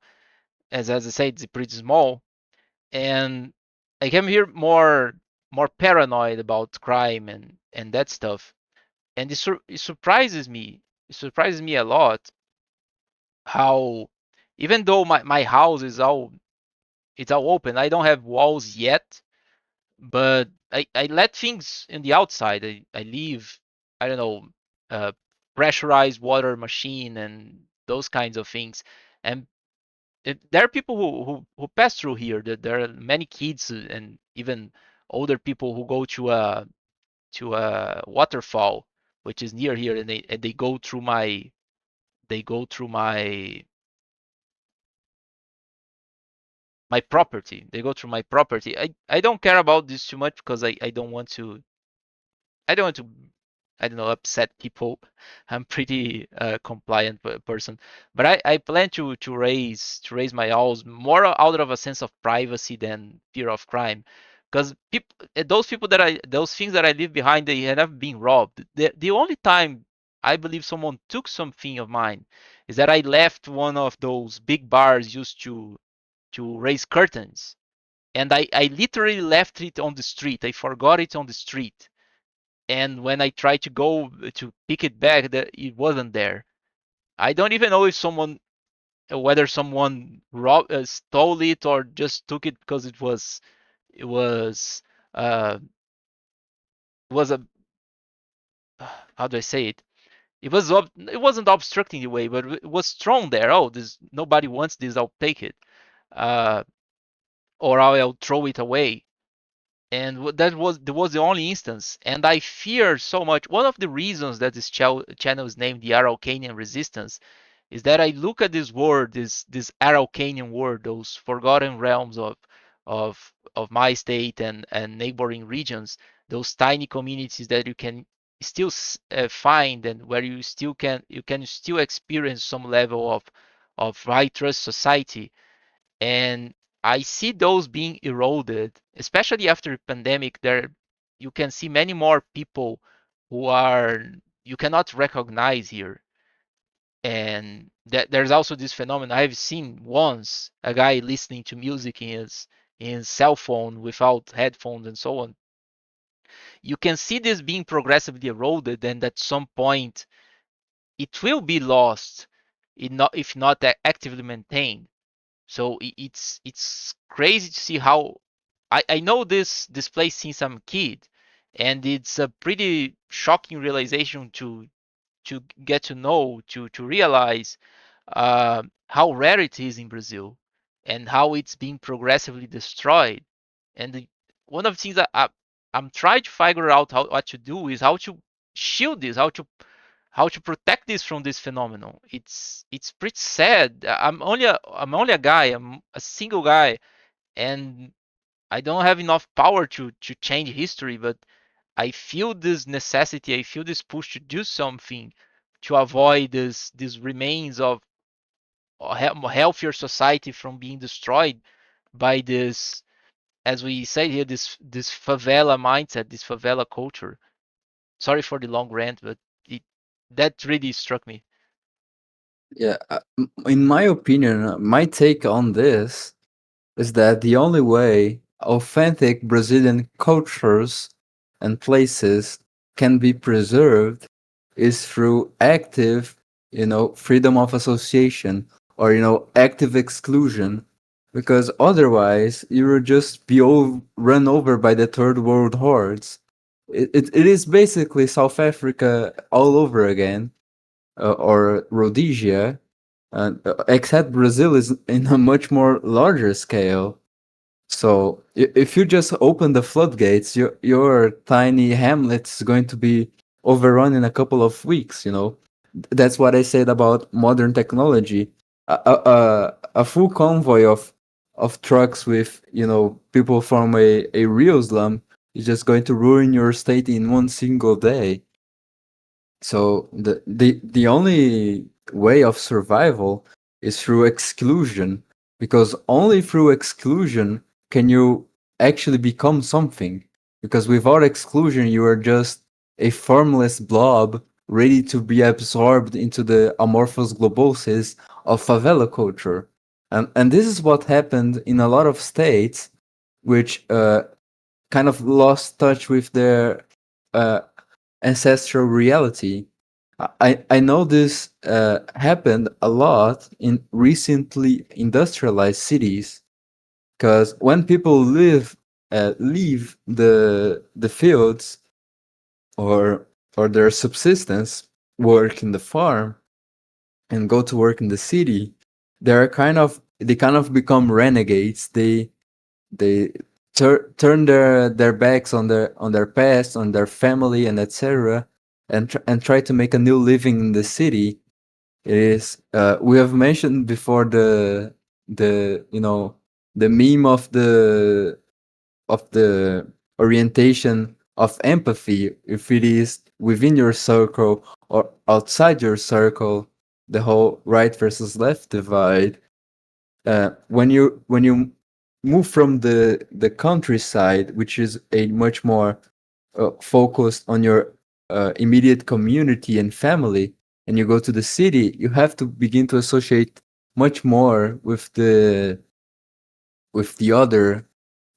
as I said, it's pretty small, and I came here more paranoid about crime and that stuff. And it surprises me. It surprises me a lot how even though my house is all it's all open, I don't have walls yet, but I let things in the outside. I leave, I don't know, uh, pressurized water machine and those kinds of things. And there are people who pass through here. There are many kids and even older people who go to a waterfall, which is near here, and they go through they go through my property. They go through my property. I don't care about this too much because I don't want to, I don't know, upset people. I'm pretty compliant person, but I plan to raise my owls more out of a sense of privacy than fear of crime, because people, those things that I leave behind, they have never been robbed. The only time I believe someone took something of mine is that I left one of those big bars used to raise curtains, and I literally left it on the street. I forgot it on the street, and when I tried to go to pick it back, it wasn't there. I don't even know if whether someone stole it or just took it because it was, uh, it was a, how do I say it? It wasn't obstructing the way, but it was thrown there. Oh, this nobody wants this. I'll take it. Uh, or I'll throw it away. And that was the only instance. And I fear so much. One of the reasons that this channel is named the Araucanian Resistance is that I look at this world, this Araucanian world, those forgotten realms of my state and neighboring regions, those tiny communities that you can still find, and where you can still experience some level of high trust society. And I see those being eroded, especially after the pandemic. There, you can see many more people who are you cannot recognize here. And that there's also this phenomenon. I've seen once a guy listening to music in his cell phone without headphones and so on. You can see this being progressively eroded, and at some point it will be lost, if not actively maintained. So it's crazy to see how I know this place since I'm a kid, and it's a pretty shocking realization to get to know, to realize how rare it is in Brazil, and how it's being progressively destroyed. And one of the things that I'm trying to figure out what to do is how to shield this, how to protect this from this phenomenon. It's pretty sad. I'm only a guy. I'm a single guy, and I don't have enough power to change history. But I feel this necessity. I feel this push to do something to avoid these remains of a healthier society from being destroyed by this, as we say here, this favela mindset, this favela culture. Sorry for the long rant, but it, that really struck me. Yeah, in my opinion, my take on this is that the only way authentic Brazilian cultures and places can be preserved is through active, freedom of association, or, active exclusion, because otherwise you will just be run over by the third world hordes. It is basically South Africa all over again, or Rhodesia, except Brazil is in a much more larger scale. So if you just open the floodgates, your tiny hamlet is going to be overrun in a couple of weeks. That's what I said about modern technology. A full convoy of trucks with people from a real slum is just going to ruin your state in one single day. So the only way of survival is through exclusion, because only through exclusion can you actually become something. Because without exclusion, you are just a formless blob ready to be absorbed into the amorphous globoses of favela culture. And this is what happened in a lot of states, which kind of lost touch with their uh, ancestral reality. I know this happened a lot in recently industrialized cities, because when people leave the fields, or their subsistence work in the farm, and go to work in the city, they kind of become renegades. They turn their backs on their past, on their family, and etc., and try to make a new living in the city. It is, we have mentioned before the the meme of the orientation of empathy, if it is within your circle or outside your circle, the whole right versus left divide. When you move from the countryside, which is a much more focused on your immediate community and family, and you go to the city, you have to begin to associate much more with the other,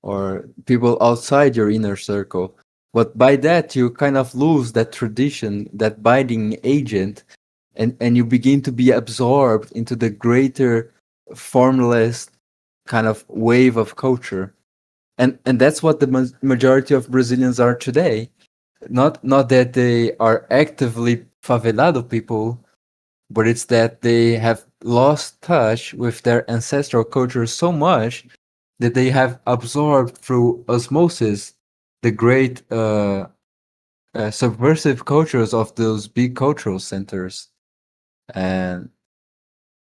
or people outside your inner circle. But by that, you kind of lose that tradition, that binding agent, and you begin to be absorbed into the greater formless kind of wave of culture. And that's what the majority of Brazilians are today. Not that they are actively favelado people, but it's that they have lost touch with their ancestral culture so much that they have absorbed through osmosis the great subversive cultures of those big cultural centers. And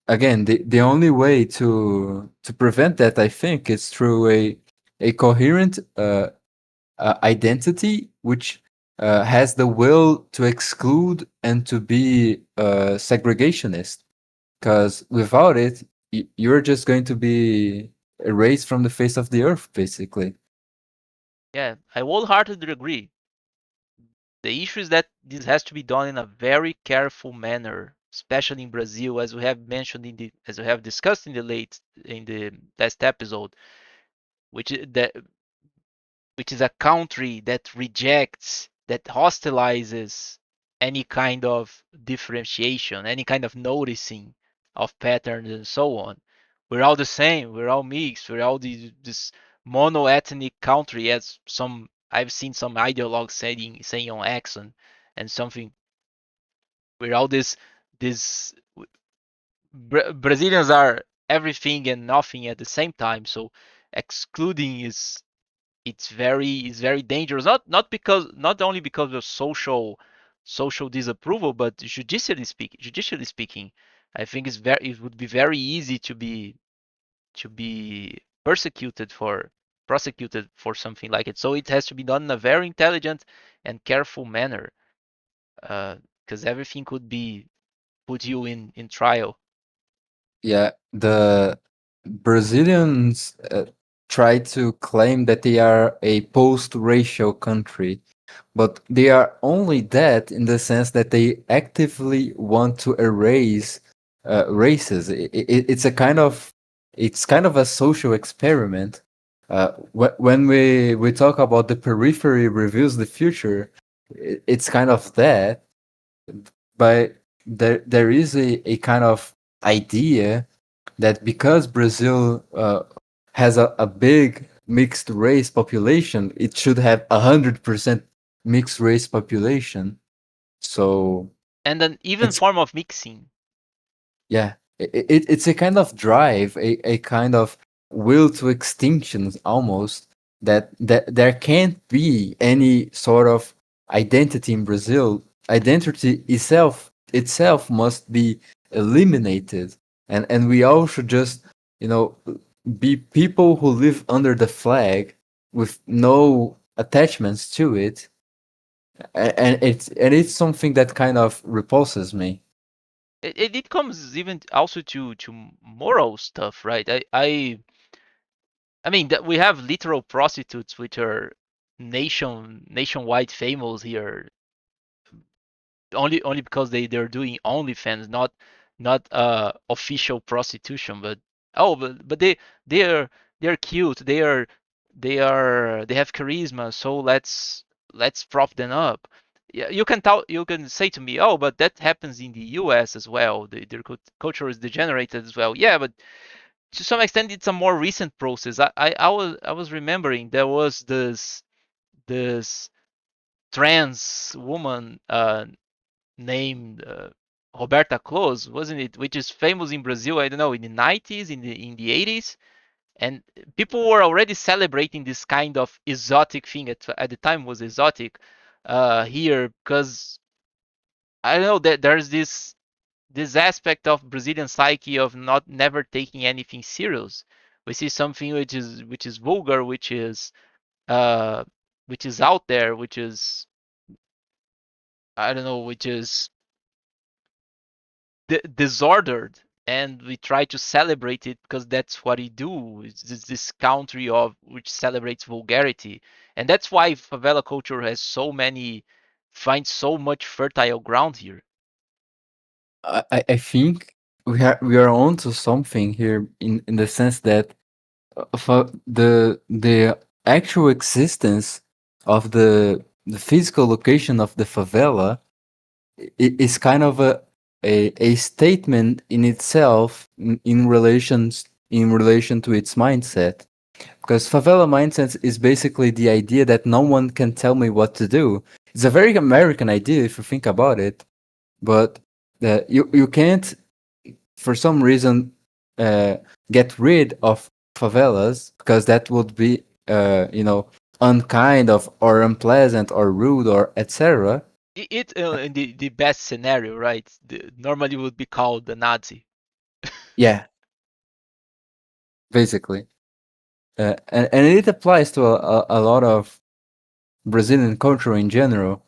again, the only way to prevent that, I think, is through a coherent identity which has the will to exclude and to be segregationist. Because without it, you're just going to be erased from the face of the earth, basically. Yeah, I wholeheartedly agree. The issue is that this has to be done in a very careful manner, especially in Brazil, as we have mentioned as we have discussed in the last episode, which is that which is a country that rejects, that hostilizes any kind of differentiation, any kind of noticing of patterns and so on. We're all the same. We're all mixed. We're all this mono-ethnic country, as some I've seen some ideologues saying on X and something. We're all this Brazilians are everything and nothing at the same time. So excluding is it's very dangerous. Not only because of social disapproval, but judicially speaking, I think it would be very easy to be prosecuted for something like it. So it has to be done in a very intelligent and careful manner, because everything could be put you in trial. Yeah, the Brazilians try to claim that they are a post-racial country, but they are only that in the sense that they actively want to erase races. It's kind of a social experiment. When we talk about the periphery reveals the future, it's kind of that, but there is a kind of idea that because Brazil has a big mixed race population, it should have 100% mixed race population. So And an even it's form of mixing. yeah, it's a kind of drive, a kind of will to extinction almost that there can't be any sort of identity in Brazil. Identity itself must be eliminated, and we all should just you know be people who live under the flag with no attachments to it, and it's something that kind of repulses me. It comes even also to moral stuff, right? I mean that we have literal prostitutes which are nationwide famous here, only because they're doing OnlyFans, not official prostitution, but but they're cute, they have charisma, so let's prop them up. Yeah, you can say to me, oh, but that happens in the US as well. Their culture is degenerated as well. Yeah, but to some extent it's a more recent process. I was remembering there was this trans woman named Roberta Close, wasn't it? Which is famous in Brazil. I don't know, in the 90s, in the 80s, and people were already celebrating this kind of exotic thing. At the time was exotic here, because I don't know that there's this aspect of Brazilian psyche of not never taking anything serious. We see something which is vulgar, uh, which is out there, which is, I don't know, which is disordered, and we try to celebrate it because that's what we do. It's this country of which celebrates vulgarity, and that's why favela culture finds so much fertile ground here. I think we are onto something here in the sense that the actual existence of the physical location of the favela is kind of a statement in itself in relation to its mindset, because favela mindset is basically the idea that no one can tell me what to do. It's a very American idea if you think about it, but you can't for some reason uh, get rid of favelas because that would be unkind of or unpleasant or rude or etc. In the best scenario, right? Normally would be called the Nazi. Yeah, basically. And it applies to a lot of Brazilian culture in general.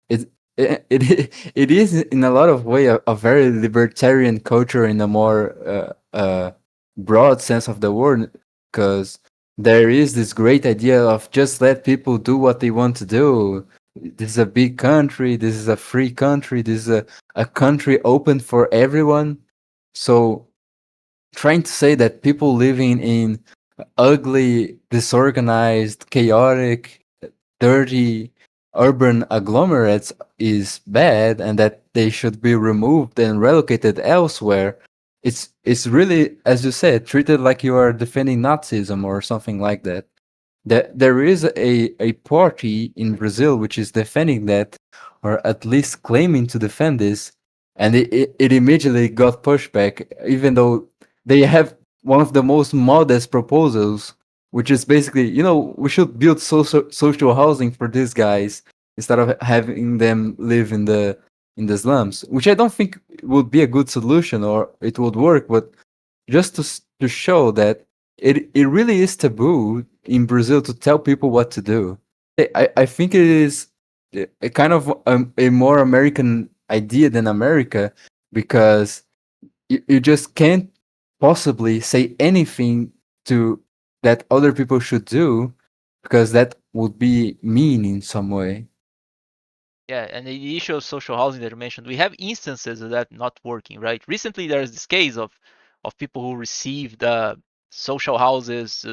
It is in a lot of way a very libertarian culture in a more broad sense of the word, because there is this great idea of just let people do what they want to do. This is a big country. This is a free country. This is a country open for everyone. So trying to say that people living in ugly, disorganized, chaotic, dirty urban agglomerates is bad and that they should be removed and relocated elsewhere, it's really, as you said, treated like you are defending Nazism or something like that. There is a party in Brazil which is defending that, or at least claiming to defend this, and it immediately got pushback, even though they have one of the most modest proposals, which is basically, we should build social housing for these guys instead of having them live in the slums, which I don't think would be a good solution or it would work, but just to show that it really is taboo in Brazil to tell people what to do. I think it is a kind of a more American idea than America, because you just can't possibly say anything to that other people should do, because that would be mean in some way. Yeah, and the issue of social housing that you mentioned, we have instances of that not working, right? Recently, there's this case of people who received social houses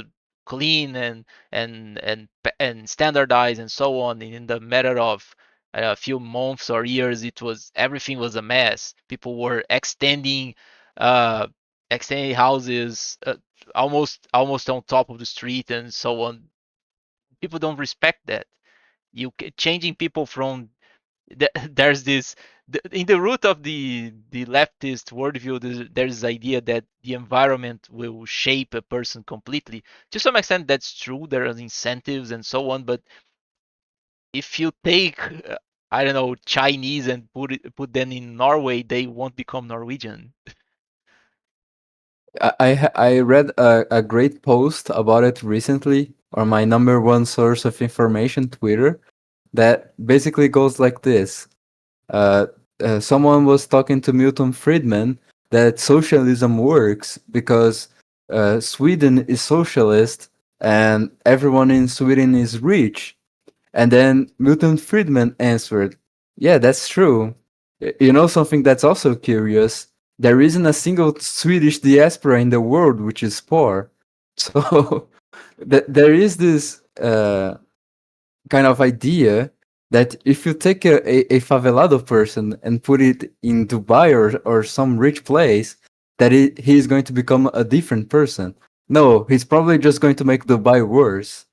clean and standardized and so on in the matter of a few months or years. Everything was a mess. People were uh, extending houses almost on top of the street and so on. People don't respect that. Changing people from there's this in the root of the leftist worldview. There's this idea that the environment will shape a person completely. To some extent, that's true. There are incentives and so on, but if you take I don't know, Chinese and put them in Norway, they won't become Norwegian. I read a great post about it recently on my number one source of information, Twitter, that basically goes like this. Uh, Someone was talking to Milton Friedman that socialism works because Sweden is socialist and everyone in Sweden is rich. And then Milton Friedman answered, "Yeah, that's true. You know something that's also curious? There isn't a single Swedish diaspora in the world which is poor." So there is this kind of idea that if you take a favelado person and put it in Dubai or some rich place, that he's going to become a different person. No, he's probably just going to make Dubai worse.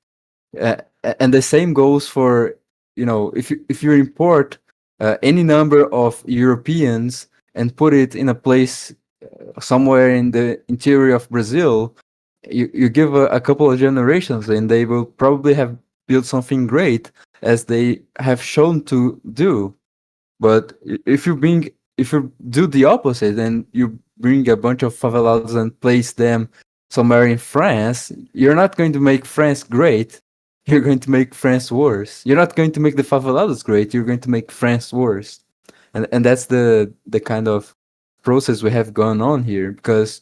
uh, and the same goes for, if you import any number of Europeans and put it in a place somewhere in the interior of Brazil, you give a couple of generations and they will probably have built something great, as they have shown to do. But if you do the opposite and you bring a bunch of favelados and place them somewhere in France, you're not going to make France great. You're going to make France worse. You're not going to make the favelados great. You're going to make France worse. And that's the kind of process we have gone on here, because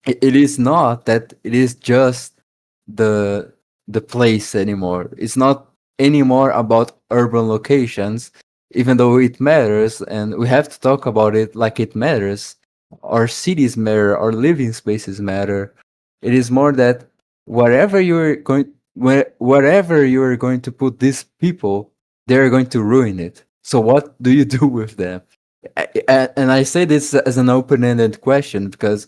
it is not that it is just the the place anymore. It's not anymore about urban locations, even though it matters, and we have to talk about it like it matters. Our cities matter, our living spaces matter. It is more that wherever you are going to put these people, they are going to ruin it. So what do you do with them? And I say this as an open-ended question because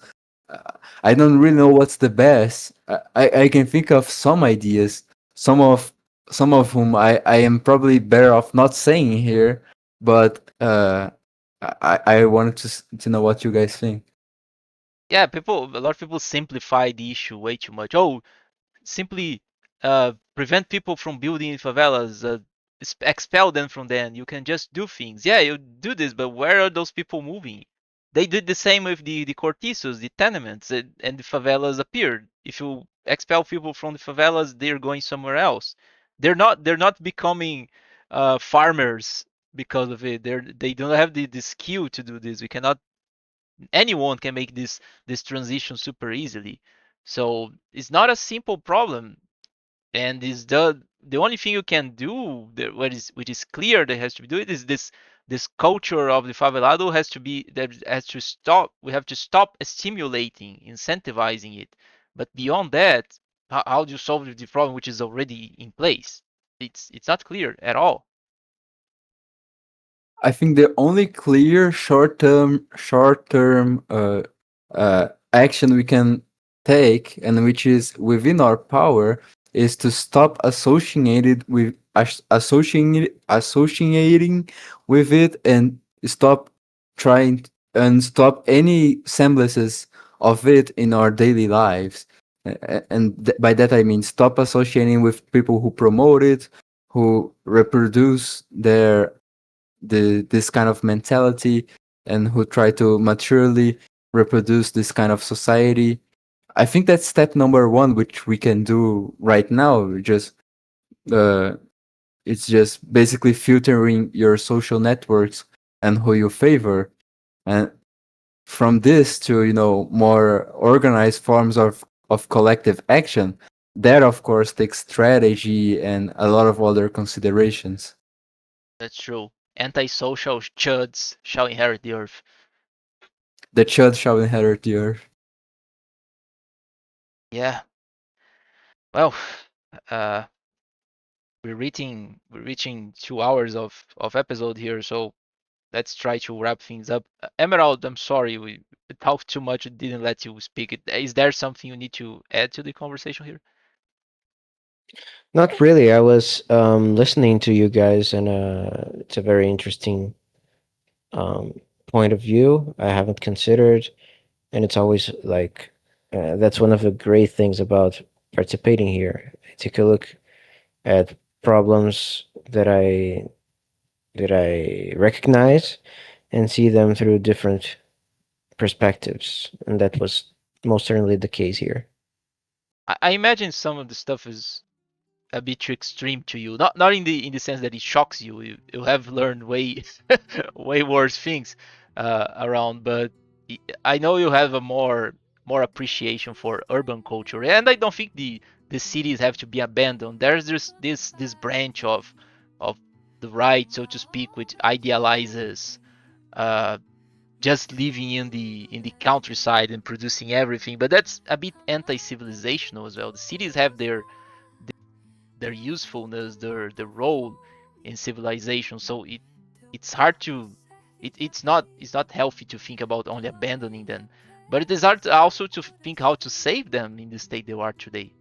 uh, I don't really know what's the best. I can think of some ideas, some of some of whom I am probably better off not saying here, but I wanted to know what you guys think. Yeah, a lot of people simplify the issue way too much. Oh, simply prevent people from building in favelas, expel them from them. You can just do things. Yeah, you do this, but where are those people moving? They did the same with the cortiços, the tenements, and the favelas appeared. If you expel people from the favelas, they're going somewhere else. They're not becoming farmers because of it. They don't have the skill to do this. We cannot anyone can make this transition super easily. So it's not a simple problem, and is the only thing you can do which is clear that has to be doing is this culture of the favelado has to be that has to stop. We have to stop stimulating, incentivizing it. But beyond that, how do you solve the problem which is already in place? It's not clear at all. I think the only clear short term action we can take, and which is within our power, is to stop associating with it, and stop trying and stop any semblances of it in our daily lives. By that I mean stop associating with people who promote it, who reproduce this kind of mentality, and who try to maturely reproduce this kind of society. I think that's step number one, which we can do right now. Just uh, it's just basically filtering your social networks and who you favor, and from this to more organized forms of collective action. That of course takes strategy and a lot of other considerations. That's true. Antisocial chuds shall inherit the earth. The child shall inherit the earth. Yeah. Well, uh, we're reaching 2 hours of episode here, so let's try to wrap things up. Emerald, I'm sorry we talked too much and didn't let you speak. Is there something you need to add to the conversation here? Not really. I was listening to you guys, and it's a very interesting um, point of view I haven't considered, and it's always like that's one of the great things about participating here. I take a look at problems that I recognize and see them through different perspectives, and that was most certainly the case here. I imagine some of the stuff is a bit too extreme to you. Not in the sense that it shocks you. You have learned way way worse things around, but I know you have a more appreciation for urban culture, and I don't think the cities have to be abandoned. There's just this branch of the right, so to speak, which idealizes uh, just living in the countryside and producing everything, but that's a bit anti-civilizational as well. The cities have their usefulness, their role in civilization. So it's hard to it's not healthy to think about only abandoning them, but it is hard also to think how to save them in the state they are today.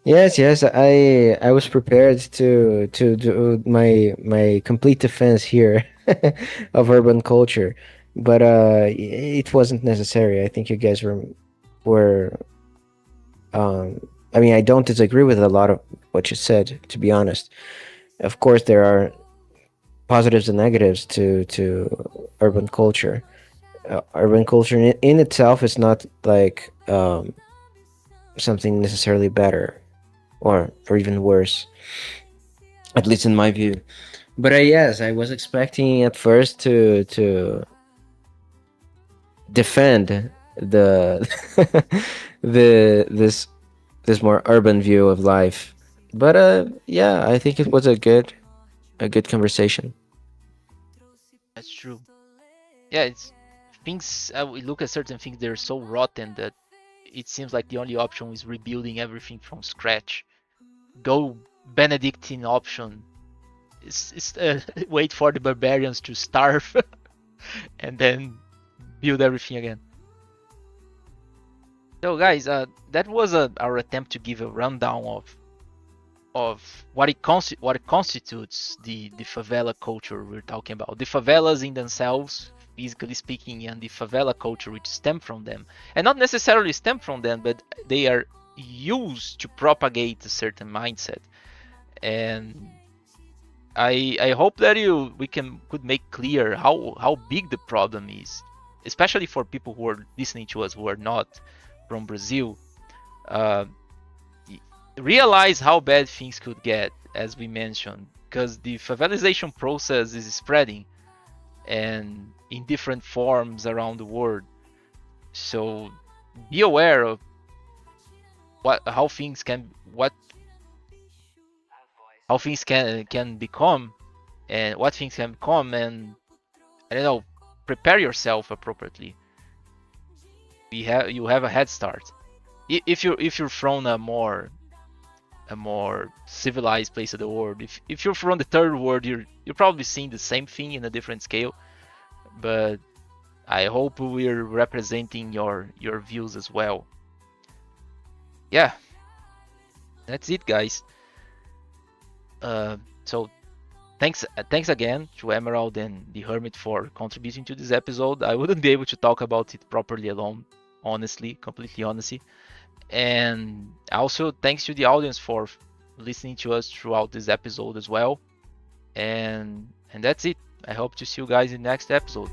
Yes, yes, I was prepared to do my complete defense here of urban culture, but it wasn't necessary. I think you guys were I mean, I don't disagree with a lot of what you said, to be honest. Of course, there are positives and negatives to urban culture. Urban culture in itself is not like something necessarily better or even worse, at least in my view. But yes, I was expecting at first to defend the the this more urban view of life. But yeah, I think it was a good conversation. That's true. Yeah, it's things we look at certain things, they're so rotten that it seems like the only option is rebuilding everything from scratch. Go Benedictine option. Wait for the barbarians to starve and then build everything again. So, guys, that was our attempt to give a rundown of what it constitutes the favela culture we're talking about. The favelas in themselves, physically speaking, and the favela culture which stem from them, and not necessarily stem from them, but they are used to propagate a certain mindset. And I hope that we could make clear how big the problem is, especially for people who are listening to us who are not from Brazil. Uh, Realize how bad things could get, as we mentioned, because the favelization process is spreading and in different forms around the world. So be aware of how things can how things can become and what things can become, and I don't know, prepare yourself appropriately. You have a head start. If you're from a more civilized place of the world, if you're from the third world, you're probably seeing the same thing in a different scale. But I hope we're representing your views as well. Yeah, that's it, guys. So thanks again to Emerald and the Hermit for contributing to this episode. I wouldn't be able to talk about it properly alone, honestly, completely honestly. And also thanks to the audience for listening to us throughout this episode as well. And that's it. I hope to see you guys in the next episode.